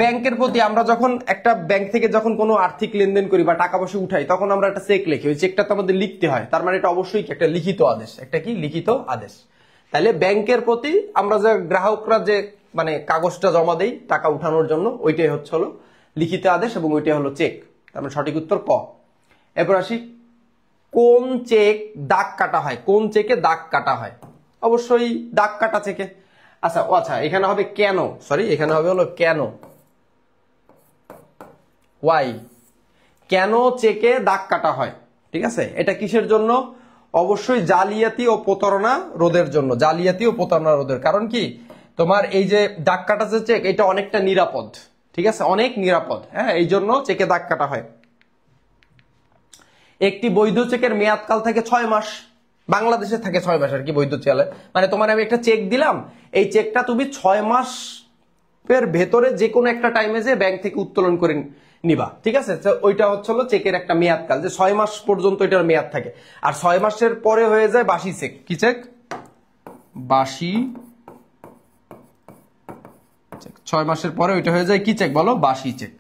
ব্যাংকের প্রতি আমরা যখন একটা ব্যাংক থেকে যখন কোনো আর্থিক লেনদেন করি বা টাকা পয়সা উঠাই, তখন আমরা একটা চেক লিখি, ওই চেকটা তো আমাদের লিখতে হয়, তার মানে এটা অবশ্যই একটা লিখিত আদেশ, একটা কি লিখিত আদেশ। তাহলে ব্যাংকের প্রতি আমরা যে গ্রাহকরা যে মানে কাগজটা জমা দেই টাকা উঠানোর জন্য, ওইটাই হচ্ছে হলো লিখিত আদেশ এবং ওইটাই হলো চেক। তার মানে সঠিক উত্তর ক। এরপর আসি, কোন চেক দাগ কাটা হয়, কোন চেকে দাগ কাটা হয়? অবশ্যই দাগ কাটা চেকে। আচ্ছা ও আচ্ছা, এখানে হবে কেন, সরি এখানে হবে হলো কেন, ওয়াই, কেন চেকে দাগ কাটা হয়, ঠিক আছে, এটা কিসের জন্য? অবশ্যই জালিয়াতি ও প্রতারণা রোধের জন্য, জালিয়াতি ও প্রতারণা রোধের। কারণ কি, তোমার এই যে দাগ কাটা যে চেক, এটা অনেকটা নিরাপদ, ঠিক আছে, অনেক নিরাপদ, হ্যাঁ, এই জন্য চেকে দাগ কাটা হয়। একটি বৈধ চেকের মেয়াদকাল থাকে 6 মাস, বাংলাদেশে থাকে 6 মাস আর কি বৈধ চেকে, মানে তোমার আমি একটা চেক দিলাম, এই চেকটা তুমি 6 মাসের ভেতরে যে কোনো একটা টাইমে যে ব্যাংক থেকে উত্তোলন করে নিবা, ঠিক আছে, ওইটা হচ্ছে হলো চেকের একটা মেয়াদকাল, যে 6 মাস পর্যন্ত এটার মেয়াদ থাকে। আর 6 মাসের পরে হয়ে যায় বাসি চেক। কি চেক? বাসি চেক। 6 মাসের পরে ওইটা হয়ে যায় কি চেক বলো? বাসি চেক।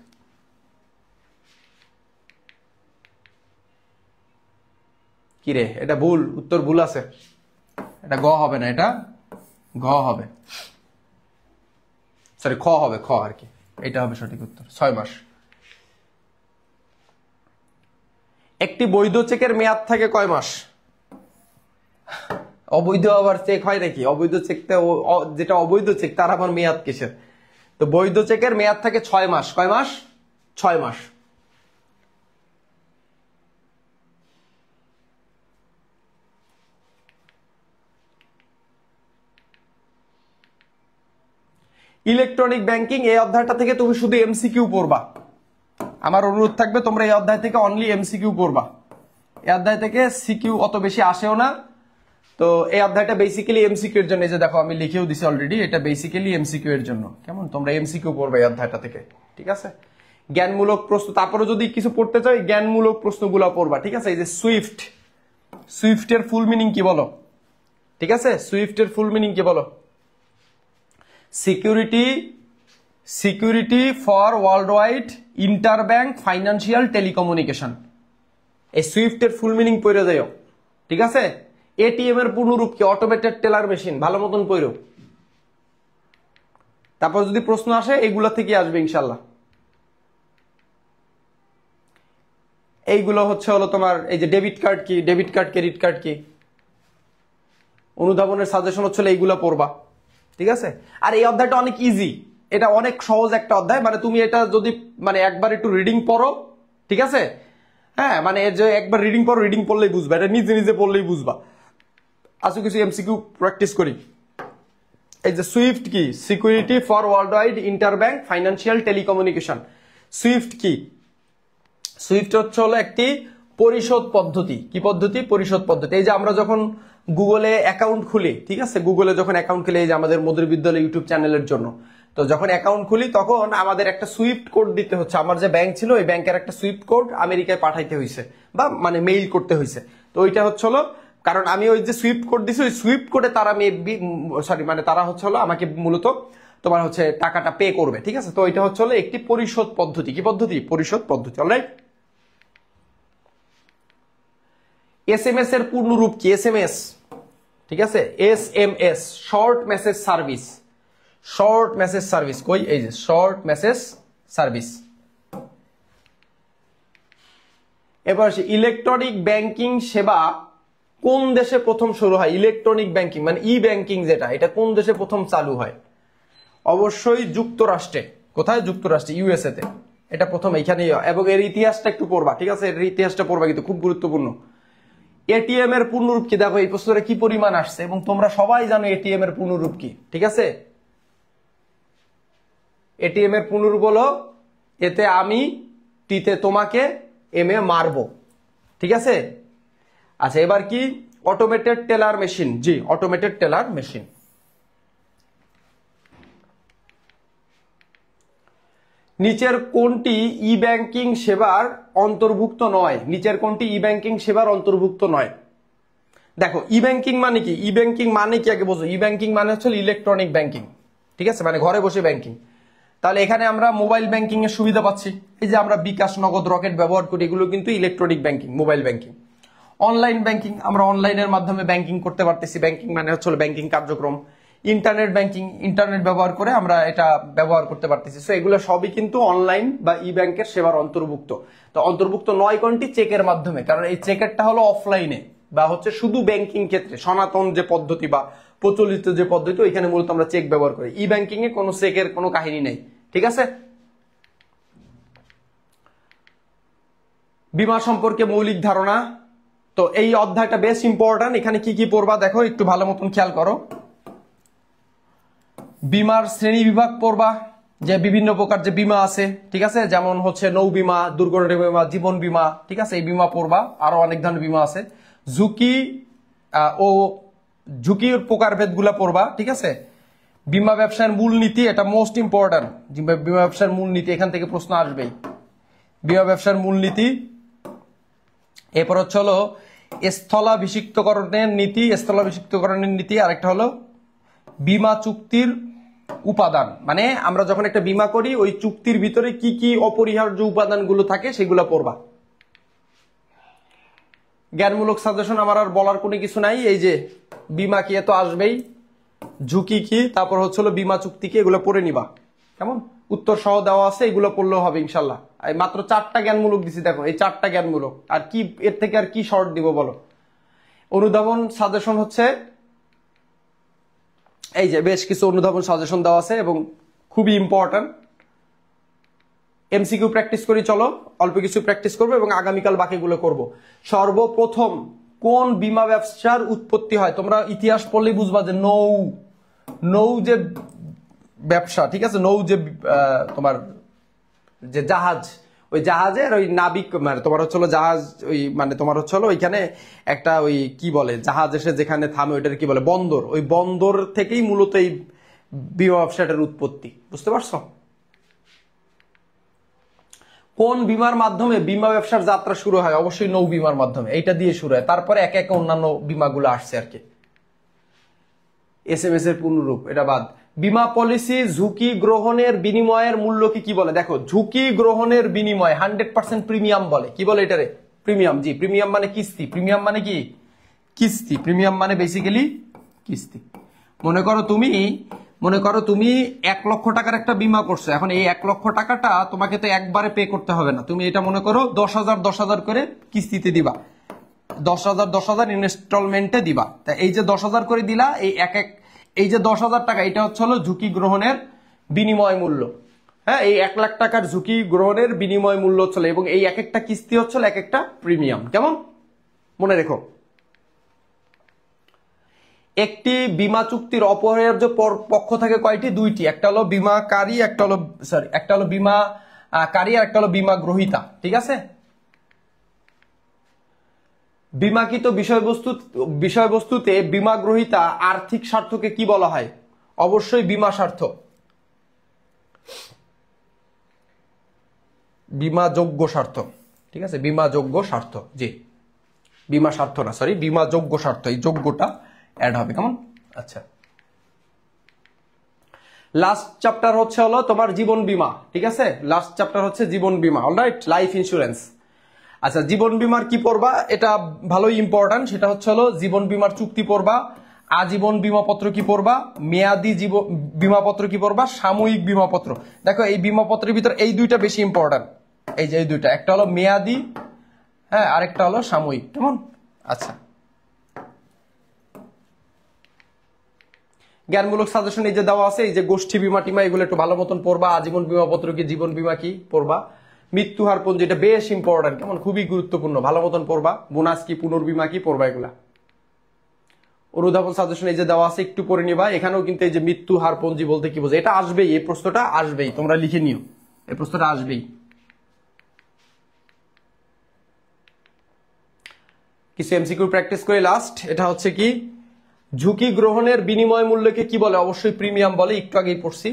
কিরে, এটা ভুল, উত্তর ভুল আছে, এটা গ হবে না, এটা ঘ হবে, সরি খ হবে, খ আর কি, এটা হবে সঠিক উত্তর, 6 মাস। একটি বৈধ চেকের মেয়াদ থাকে কয় মাস? অবৈধ আবার চেক হয় নাকি? অবৈধ চেকটা, যেটা অবৈধ চেক তার আবার মেয়াদ কিসের? তো বৈধ চেকের মেয়াদ থাকে 6 মাস। কয় মাস? 6 মাস। ইলেকট্রনিক ব্যাংকিং, এই অধ্যায়টা থেকে তুমি শুধু এমসিকিউ পড়বা, আমার অনুরোধ থাকবে তোমরা এই অধ্যায় থেকে অনলি এমসিকিউ পড়বা, এই অধ্যায় থেকে সিকিউ অত বেশি আসেও না। তো এই অধ্যায়টা বেসিক্যালি এমসিকিউ এর জন্য, এই যে দেখো আমি লিখেও দিছি অলরেডি, এটা বেসিক্যালি এমসিকিউ এর জন্য, কেমন, তোমরা এমসিকিউ পড়বে এই অধ্যায়টা থেকে, ঠিক আছে। জ্ঞানমূলক প্রশ্ন, তারপরে যদি কিছু পড়তে চাই জ্ঞানমূলক প্রশ্নগুলো পড়বা, ঠিক আছে। এই যে সুইফট, সুইফটের ফুল মিনিং কি বলো? ঠিক আছে, সুইফটের ফুল মিনিং কি বলো? Security for world wide interbank financial telecommunication. এই সুইফটের ফুল মিনিং পড়ে যাও, ঠিক আছে। এটিএম এর পূর্ণরূপ কি? অটোমেটেড টেলার মেশিন, ভালো মতন পড়ো। তারপর যদি প্রশ্ন আসে এগুলা থেকে আসবে ইনশাল্লাহ। এইগুলো হচ্ছে হলো তোমার, এই যে ডেবিট কার্ড কি, ডেবিট কার্ড ক্রেডিট কার্ড কি, অনুধাবনের সাজেশন হচ্ছে এইগুলা পড়বা, ঠিক আছে। আর এই অধ্যায়টা অনেক ইজি, এটা অনেক সহজ একটা অধ্যায়, মানে তুমি এটা যদি মানে একবার একটু রিডিং পড়ো, ঠিক আছে, হ্যাঁ, মানে যে একবার রিডিং পড়ো, রিডিং পড়লেই বুঝবা, এটা নিজে নিজে পড়লেই বুঝবা। আজকে কিছু এমসিকিউ প্র্যাকটিস করি। এই যে সুইফট কি? Security for world wide interbank financial telecommunication. SWIFT কি? সুইফট হচ্ছে হলো একটি পরিশোধ পদ্ধতি। কি পদ্ধতি? পরিশোধ পদ্ধতি। এই যে আমরা যখন গুগলে অ্যাকাউন্ট খুলি, ঠিক আছে, গুগলে যখন অ্যাকাউন্ট খুলি, এই যে আমাদের মধুর বিদ্যালয় ইউটিউব চ্যানেলের জন্য, তো যখন অ্যাকাউন্ট খুলি তখন আমাদের একটা সুইফট কোড দিতে হচ্ছে। আমার যে ব্যাংক ছিল ওই ব্যাংকের একটা সুইফট কোড আমেরিকায় পাঠাইতে হয়েছে বা মানে মেইল করতে হয়েছে, তো ওইটা হচ্ছে হলো কারণ আমি ওই যে সুইফট কোড দিছি, ওই সুইফট কোডে তারা মানে তারা হচ্ছে হলো আমাকে মূলত তোমার হচ্ছে টাকাটা পে করবে, ঠিক আছে। তো এটা হচ্ছে হলো একটি পরিশোধ পদ্ধতি। কি পদ্ধতি? পরিশোধ পদ্ধতি। অলরাইট। এসএমএস এর পূর্ণ রূপ কি? এসএমএস, ঠিক আছে, SMS, short message service. Short message service কই? এই যে শর্ট মেসেজ সার্ভিস। এবার আসি ইলেকট্রনিক ব্যাংকিং সেবা কোন দেশে প্রথম শুরু হয়? ইলেকট্রনিক ব্যাংকিং মানে ই ব্যাংকিং যেটা, এটা কোন দেশে প্রথম চালু হয়? অবশ্যই যুক্তরাষ্ট্রে। কোথায়? যুক্তরাষ্ট্রে, ইউএসএ তে এটা প্রথম এইখানেই। এবং এর ইতিহাসটা একটু পড়বা, ঠিক আছে, এর ইতিহাসটা পড়বা, কিন্তু খুব গুরুত্বপূর্ণ। এটিএম এর পূর্ণরূপ কি? দেখো এই প্রশ্নটা কি পরিমাণ আসছে এবং তোমরা সবাই জানো এটিএম এর পূর্ণরূপ কি, ঠিক আছে। এটিএম এর পূর্ণরূপ হলো এতে আমি, টিতে তোমাকে, এম এ মারবো, ঠিক আছে। আচ্ছা এবার কি? Automated teller machine. জি, অটোমেটেড টেলার মেশিন। নিচের কোনটি ই ব্যাংকিং সেবার অন্তর্ভুক্ত নয়? নিচের কোনটি ই ব্যাংকিং সেবার অন্তর্ভুক্ত নয়? দেখো ই ব্যাংকিং মানে কি? ই ব্যাংকিং মানে কি আগে বোঝো। ই ব্যাংকিং মানে হচ্ছে ইলেকট্রনিক ব্যাংকিং, ঠিক আছে, মানে ঘরে বসে ব্যাংকিং। তাহলে এখানে আমরা মোবাইল ব্যাংকিং এর সুবিধা পাচ্ছি। এই যে আমরা বিকাশ, নগদ, রকেট ব্যবহার করি, এগুলো কিন্তু electronic banking, mobile banking. Online banking, আমরা অনলাইনের মাধ্যমে ব্যাংকিং করতে পারতেছি। ব্যাংকিং মানে হচ্ছে ব্যাংকিং কার্যক্রম। ইন্টারনেট ব্যাংকিং, ইন্টারনেট ব্যবহার করে আমরা এটা ব্যবহার করতে পারতেছি। সো এগুলো সবই কিন্তু অনলাইন বা ই ব্যাংকের সেবার অন্তর্ভুক্ত। তো অন্তর্ভুক্ত নয় কোনটি? চেকের মাধ্যমে, কারণ এই চেকেরটা হলো অফলাইনে বা হচ্ছে শুধু ব্যাংকিং ক্ষেত্রে সনাতন যে পদ্ধতি বা প্রচলিত যে পদ্ধতি, ওইখানে মূলত আমরা চেক ব্যবহার করি। ই ব্যাংকিং এ কোনো চেকের কোনো কাহিনী নেই, ঠিক আছে। বীমা সম্পর্কে মৌলিক ধারণা। তো এই অধ্যায়টা বেশ ইম্পর্টেন্ট। এখানে কি কি পড়বা দেখো, একটু ভালো মতন খেয়াল করো। বীমার শ্রেণী বিভাগ পড়বা, যে বিভিন্ন প্রকার যে বীমা আছে, ঠিক আছে, যেমন হচ্ছে নৌ বীমা, দুর্ঘটনা বীমা, জীবন বীমা, ঠিক আছে, এই বীমা পড়বা। আরো অনেক ধরনের বীমা আছে। ঝুঁকি ও ঝুঁকির প্রকারভেদ গুলা পড়বা, ঠিক আছে। বীমা ব্যবসার মূলনীতি, এটা মোস্ট ইম্পর্টেন্ট। বীমা ব্যবসার মূলনীতি, এখান থেকে প্রশ্ন আসবেই। বীমা ব্যবসার মূলনীতি। এরপর হচ্ছে হলো স্থলাভিষিক্তকরণের নীতি, স্থলাভিষিক্তকরণের নীতি। আরেকটা হলো বীমা চুক্তির উপাদান, মানে আমরা যখন একটা বীমা করি ওই চুক্তির ভিতরে কি কি অপরিহার্য উপাদানগুলো থাকে সেগুলো পড়বা। জ্ঞানমূলক সাজেশন আমার আর বলার কোনো কিছু নাই। এই যে বীমা কি, এত আসবেই। ঝুঁকি কি, তারপর হচ্ছে হলো বীমা চুক্তি কি, এগুলো পড়ে নিবা। কেমন? উত্তর সহ দেওয়া আছে, এগুলো পড়লেও হবে ইনশাল্লাহ। মাত্র 4টা জ্ঞানমূলক দিছি, দেখো এই 4টা জ্ঞানমূলক। আর কি এর থেকে আর কি শর্ট দিব বলো? অনুধাবন সাজেশন হচ্ছে এই যে বেশ কিছু অনুধাবন সাজেশন দেওয়া আছে এবং খুবই ইম্পর্টেন্ট। এমসিকিউ প্র্যাকটিস করি, চলো অল্প কিছু প্র্যাকটিস করবো এবং আগামীকাল বাকিগুলো করব। সর্বপ্রথম কোন বীমা ব্যবসার উৎপত্তি হয়? তোমরা ইতিহাস পড়লেই বুঝবা যে নৌ যে ব্যবসা, ঠিক আছে, নৌ যে তোমার যে জাহাজ, ওই জাহাজের ওই নাবিক মানে তোমার হচ্ছে জাহাজ, ওই মানে তোমার হচ্ছে ওইখানে একটা ওই কি বলে জাহাজ এসে যেখানে থামে ওইটার কি বলে বন্দর, ওই বন্দর থেকেই মূলত এই বীমা ব্যবসাটার উৎপত্তি। বুঝতে পারছো? কোন বীমার মাধ্যমে বীমা ব্যবসার যাত্রা শুরু হয়? অবশ্যই নৌ বীমার মাধ্যমে, এইটা দিয়ে শুরু হয়। তারপরে একে একে অন্যান্য বীমাগুলো আসছে আর কি। এসএমএস এর পূর্ণরূপ এটা বাদ। বীমা পলিসি ঝুঁকি গ্রহণের বিনিময়ের মূল্য কি বলে? দেখো ঝুঁকি গ্রহণের বিনিময় 100% প্রিমিয়াম বলে। কি বলে এটারে? প্রিমিয়াম। জি, প্রিমিয়াম মানে কিস্তি। প্রিমিয়াম মানে কি? কিস্তি। প্রিমিয়াম মানে বেসিক্যালি কিস্তি। মনে করো তুমি 1 লক্ষ টাকার একটা বীমা করছো। এখন এই 1 লক্ষ টাকাটা তোমাকে তো একবারে পে করতে হবে না। তুমি এটা মনে করো 10,000 করে কিস্তিতে দিবা, 10,000 ইনস্টলমেন্টে দিবা। তা এই যে 10,000 করে দিলা, এই যে 10,000 টাকা, এটা হচ্ছে হলো ঝুঁকি গ্রহণের বিনিময় মূল্য। হ্যাঁ, এই 1 লাখ টাকার ঝুঁকি গ্রহণের বিনিময় মূল্য হচ্ছে, এবং এই এক একটা কিস্তি হচ্ছে এক একটা প্রিমিয়াম। কেমন? মনে রেখো। একটি বীমা চুক্তির অপরিহার্য পক্ষ থাকে কয়টি? 2টি। একটা হলো বীমাকারী, একটা হলো বীমাকারী আর একটা হলো বীমা গ্রহীতা, ঠিক আছে। বীমাকৃত বিষয়বস্তুতে বীমা গ্রহীতা আর্থিক স্বার্থকে কি বলা হয়? অবশ্যই বীমা স্বার্থ, বীমাযোগ্য স্বার্থ, ঠিক আছে, বীমাযোগ্য স্বার্থ। জি, বীমা স্বার্থ না, সরি, বীমা যোগ্য স্বার্থ, এই যোগ্যটা অ্যাড হবে। কেমন? আচ্ছা, লাস্ট চ্যাপ্টার হচ্ছে হলো তোমার জীবন বীমা। ঠিক আছে, লাস্ট চ্যাপ্টার হচ্ছে জীবন বীমা। Alright, life insurance. আচ্ছা, জীবন বীমার কি পড়বা, এটা ভালোই ইম্পর্টেন্ট। সেটা হচ্ছে হলো জীবন বীমার চুক্তি পড়বা, আজীবন বীমাপত্র কি পড়বা, মেয়াদি বীমাপত্র কি পড়বা, সাময়িক বীমাপত্র। দেখো এই বীমাপত্রের ভিতর এই দুইটা বেশি ইম্পর্টেন্ট, এই যে এই দুইটা, একটা হলো মেয়াদি, হ্যাঁ, আরেকটা হলো সাময়িক। কেমন? আচ্ছা, জ্ঞানমূলক সাজেশন এই যে দেওয়া আছে, এই যে গোষ্ঠী বীমা টিমা, এগুলো একটু ভালো মতন পড়বা। আজীবন বীমাপত্র কি, জীবন বীমা কি পড়বা, মৃত্যু হার পঞ্জি, এটা বেশ ইম্পর্টেন্ট। কেমন? খুবই গুরুত্বপূর্ণ, ভালো মতন পড়বা। বোনাস কি, পুনর্বীমা কি পড়বা, এগুলা। অনুধাবন সাজেশন এই যে দেওয়া আছে, একটু পড়ে নিবা। এখানেও কিন্তু এই যে মৃত্যু হার পঞ্জি বলতে কি বোঝে, এটা আসবেই, এই প্রশ্নটা আসবেই, তোমরা লিখে নিও, এই প্রশ্নটা আসবেই। কিছু এমসিকিউ প্র্যাকটিস করে লাস্ট, এটা হচ্ছে কি, ঝুঁকি গ্রহণের বিনিময় মূল্যকে কি বলে? অবশ্যই প্রিমিয়াম বলে, একটু আগেই পড়ছি।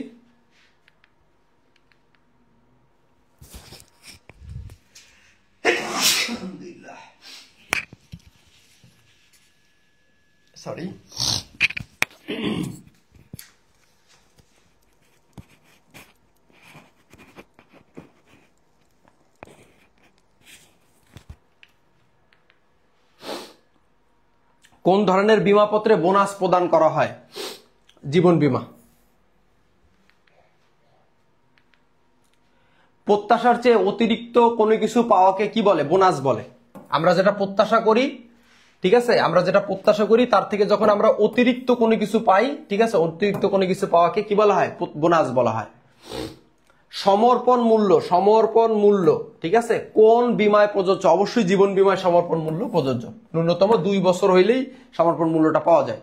সরি, কোন ধরনের বীমাপত্রে বোনাস প্রদান করা হয়? জীবন বীমা। প্রত্যাশার চেয়ে অতিরিক্ত কোনো কিছু পাওয়াকে কি বলে? বোনাস বলে। আমরা যেটা প্রত্যাশা করি, ঠিক আছে, আমরা যেটা প্রত্যাশা করি তার থেকে যখন আমরা অতিরিক্ত কোনো কিছু পাই, ঠিক আছে, অতিরিক্ত কোনো কিছু পাওয়াকে কি বলা হয়? বোনাস বলা হয়। সমর্পণ মূল্য, সমর্পণ মূল্য, ঠিক আছে, কোন বীমায় প্রযোজ্য? অবশ্যই জীবন বীমায় সমর্পণ মূল্য প্রযোজ্য। ন্যূনতম 2 বছর হইলেই সমর্পণ মূল্যটা পাওয়া যায়।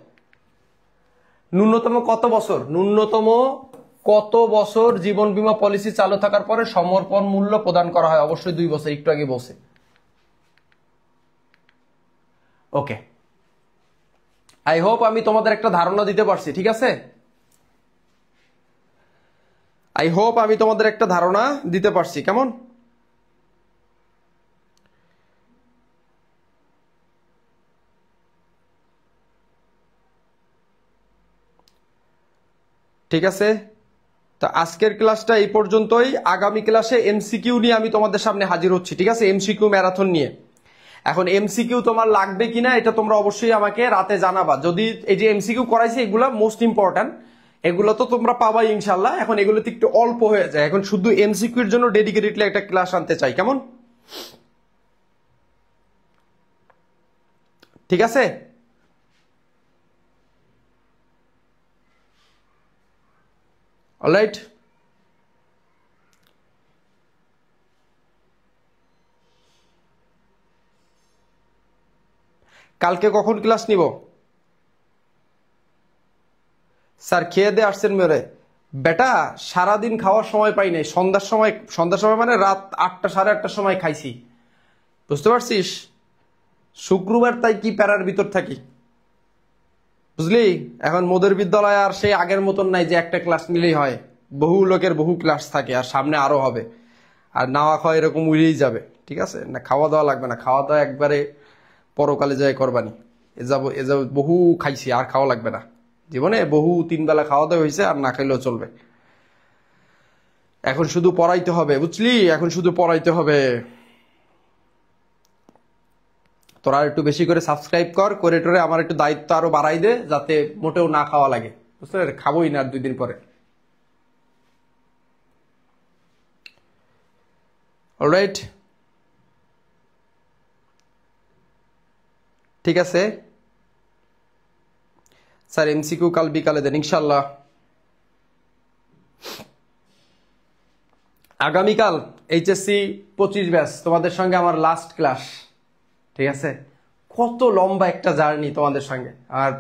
ন্যূনতম কত বছর? ন্যূনতম কত বছর জীবন বীমা পলিসি চালু থাকার পরে সমর্পণ মূল্য প্রদান করা হয়? অবশ্যই 2 বছর, একটু আগে বলছে। ওকে, আই হোপ আমি তোমাদের একটা ধারণা দিতে পারছি। ঠিক আছে, আই হোপ আমি তোমাদের একটা ধারণা দিতে পারছি। কেমন? ঠিক আছে, তো আজকের ক্লাসটা এই পর্যন্তই। আগামী ক্লাসে এমসিকিউ নিয়ে আমি তোমাদের সামনে হাজির হচ্ছি। ঠিক আছে, এমসিকিউ ম্যারাথন নিয়ে। এখন এমসিকিউ তোমার লাগবে কিনা এটা তোমরা অবশ্যই আমাকে রাতে জানাবা। যদি এই যে এমসিকিউ করাইছি এগুলা মোস্ট ইম্পর্টেন্ট, এগুলো তো তোমরা পাবাই ইনশাল্লাহ। এখন এগুলোতে একটু অল্প হয়ে যায়, এখন শুধু এমসিকিউ এর জন্য ডেডিকেটেডলি একটা ক্লাস আনতে চাই। কেমন? ঠিক আছে, অলরাইট। কালকে কখন ক্লাস নিব? স্যার খেয়ে দিয়ে আসছেন মেরে? বেটা সারাদিন খাওয়ার সময় পাই নাই, সন্ধ্যার সময়, সন্ধ্যার সময় মানে রাত 8টা 8:30টার সময় খাইছি, বুঝতে পারছিস? শুক্রবার তাই কি প্যারার ভিতর থাকি, বুঝলি? এখন মোদের বিদ্যালয় আর সেই আগের মতন নাই যে একটা ক্লাস নিলেই হয়, বহু লোকের বহু ক্লাস থাকে, আর সামনে আরো হবে, আর নাওয়া খাওয়া এরকম উড়েই যাবে। ঠিক আছে না, খাওয়া দাওয়া লাগবে না, খাওয়া দাওয়া একবারে পরকালে যায় করবানি। এ যাব বহু খাইছি, আর খাওয়া লাগবে না। জীবনে বহু 3 বেলা খাওয়া দাওয়া হয়েছে, আর না খাইলেও চলবে। এখন শুধু পড়াইতে হবে, বুঝলি? এখন শুধু পড়াইতে হবে। তোরা একটু বেশি করে সাবস্ক্রাইব করে টোরে আমার একটু দায়িত্ব আরো বাড়াই দে, যাতে মোটেও না খাওয়া লাগে, বুঝতে পারে? খাবোই না আর 2 দিন পরে। অলরাইট, ঠিক আছে স্যার, এমসিকিউ কাল বিকালে দেন ইনশাল্লাহ। আগামীকাল এইচএসসি 25 ব্যাচ, তোমাদের সঙ্গে আমার লাস্ট ক্লাস। ঠিক আছে, কত লম্বা একটা জার্নি তোমাদের সঙ্গে, আর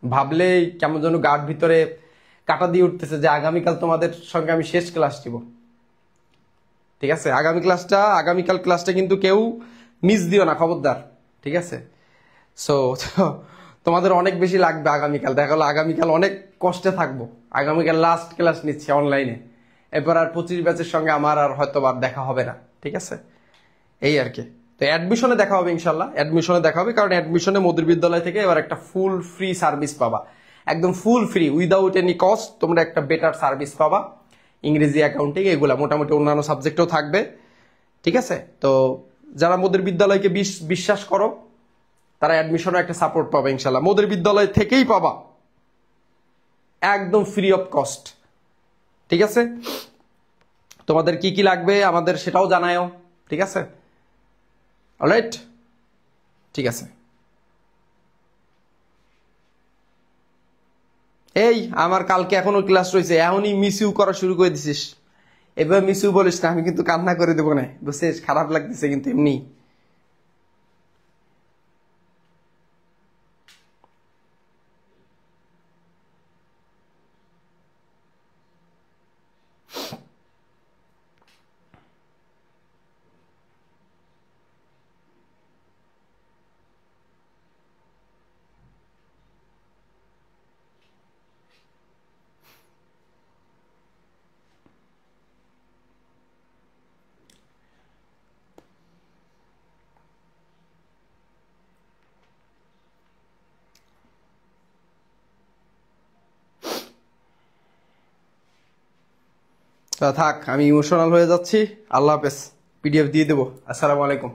ভাবলেই কেমন যেন গাঢ় ভিতরে কাটা দিয়ে উঠতেছে যে আগামীকাল তোমাদের সঙ্গে আমি শেষ ক্লাস দিব। ঠিক আছে, আগামীকাল ক্লাসটা কিন্তু কেউ মিস দিও না, খবরদার। ঠিক আছে, সো তোমাদের অনেক বেশি লাগবে আগামীকাল। দেখা গেলো আগামীকাল অনেক কষ্টে থাকবো, আগামীকাল লাস্ট ক্লাস নিচ্ছি অনলাইনে। এরপর আর 25 ব্যাচের সঙ্গে আমার আর হয়তো আর দেখা হবে না। ঠিক আছে, এই আর কি। তো অ্যাডমিশনে দেখা হবে ইনশাল্লাহ, অ্যাডমিশনে দেখা হবে, কারণ অ্যাডমিশনে মোদির বিদ্যালয় থেকে এবার একটা ফুল ফ্রি সার্ভিস পাবা, একদম full free without any cost তোমরা একটা বেটার সার্ভিস পাবা। ইংরেজি, অ্যাকাউন্টিং এগুলা মোটামুটি অন্যান্য সাবজেক্টেও থাকবে, ঠিক আছে? তো যারা মোদির বিদ্যালয়কে বিশ্বাস করো তারা অ্যাডমিশনে একটা সাপোর্ট পাবে ইনশাল্লাহ, মোদির বিদ্যালয় থেকেই পাবা একদম ফ্রি অফ কস্ট, ঠিক আছে? তোমাদের কি কি লাগবে আমাদের সেটাও জানায়ও, ঠিক আছে? অলরাইট, ঠিক আছে। এই আমার কালকে এখনো ক্লাস রয়েছে, এখনই মিস ইউ করা শুরু করে দিছিস, এবার মিস ইউ বলিস না, আমি কিন্তু কান্না করে দেবো না, বুঝছিস? খারাপ লাগতেছে কিন্তু এমনি। তা থাক, আমি ইমোশনাল হয়ে যাচ্ছি। আল্লাহ হাফেজ, পিডিএফ দিয়ে দেবো। আসসালামু আলাইকুম।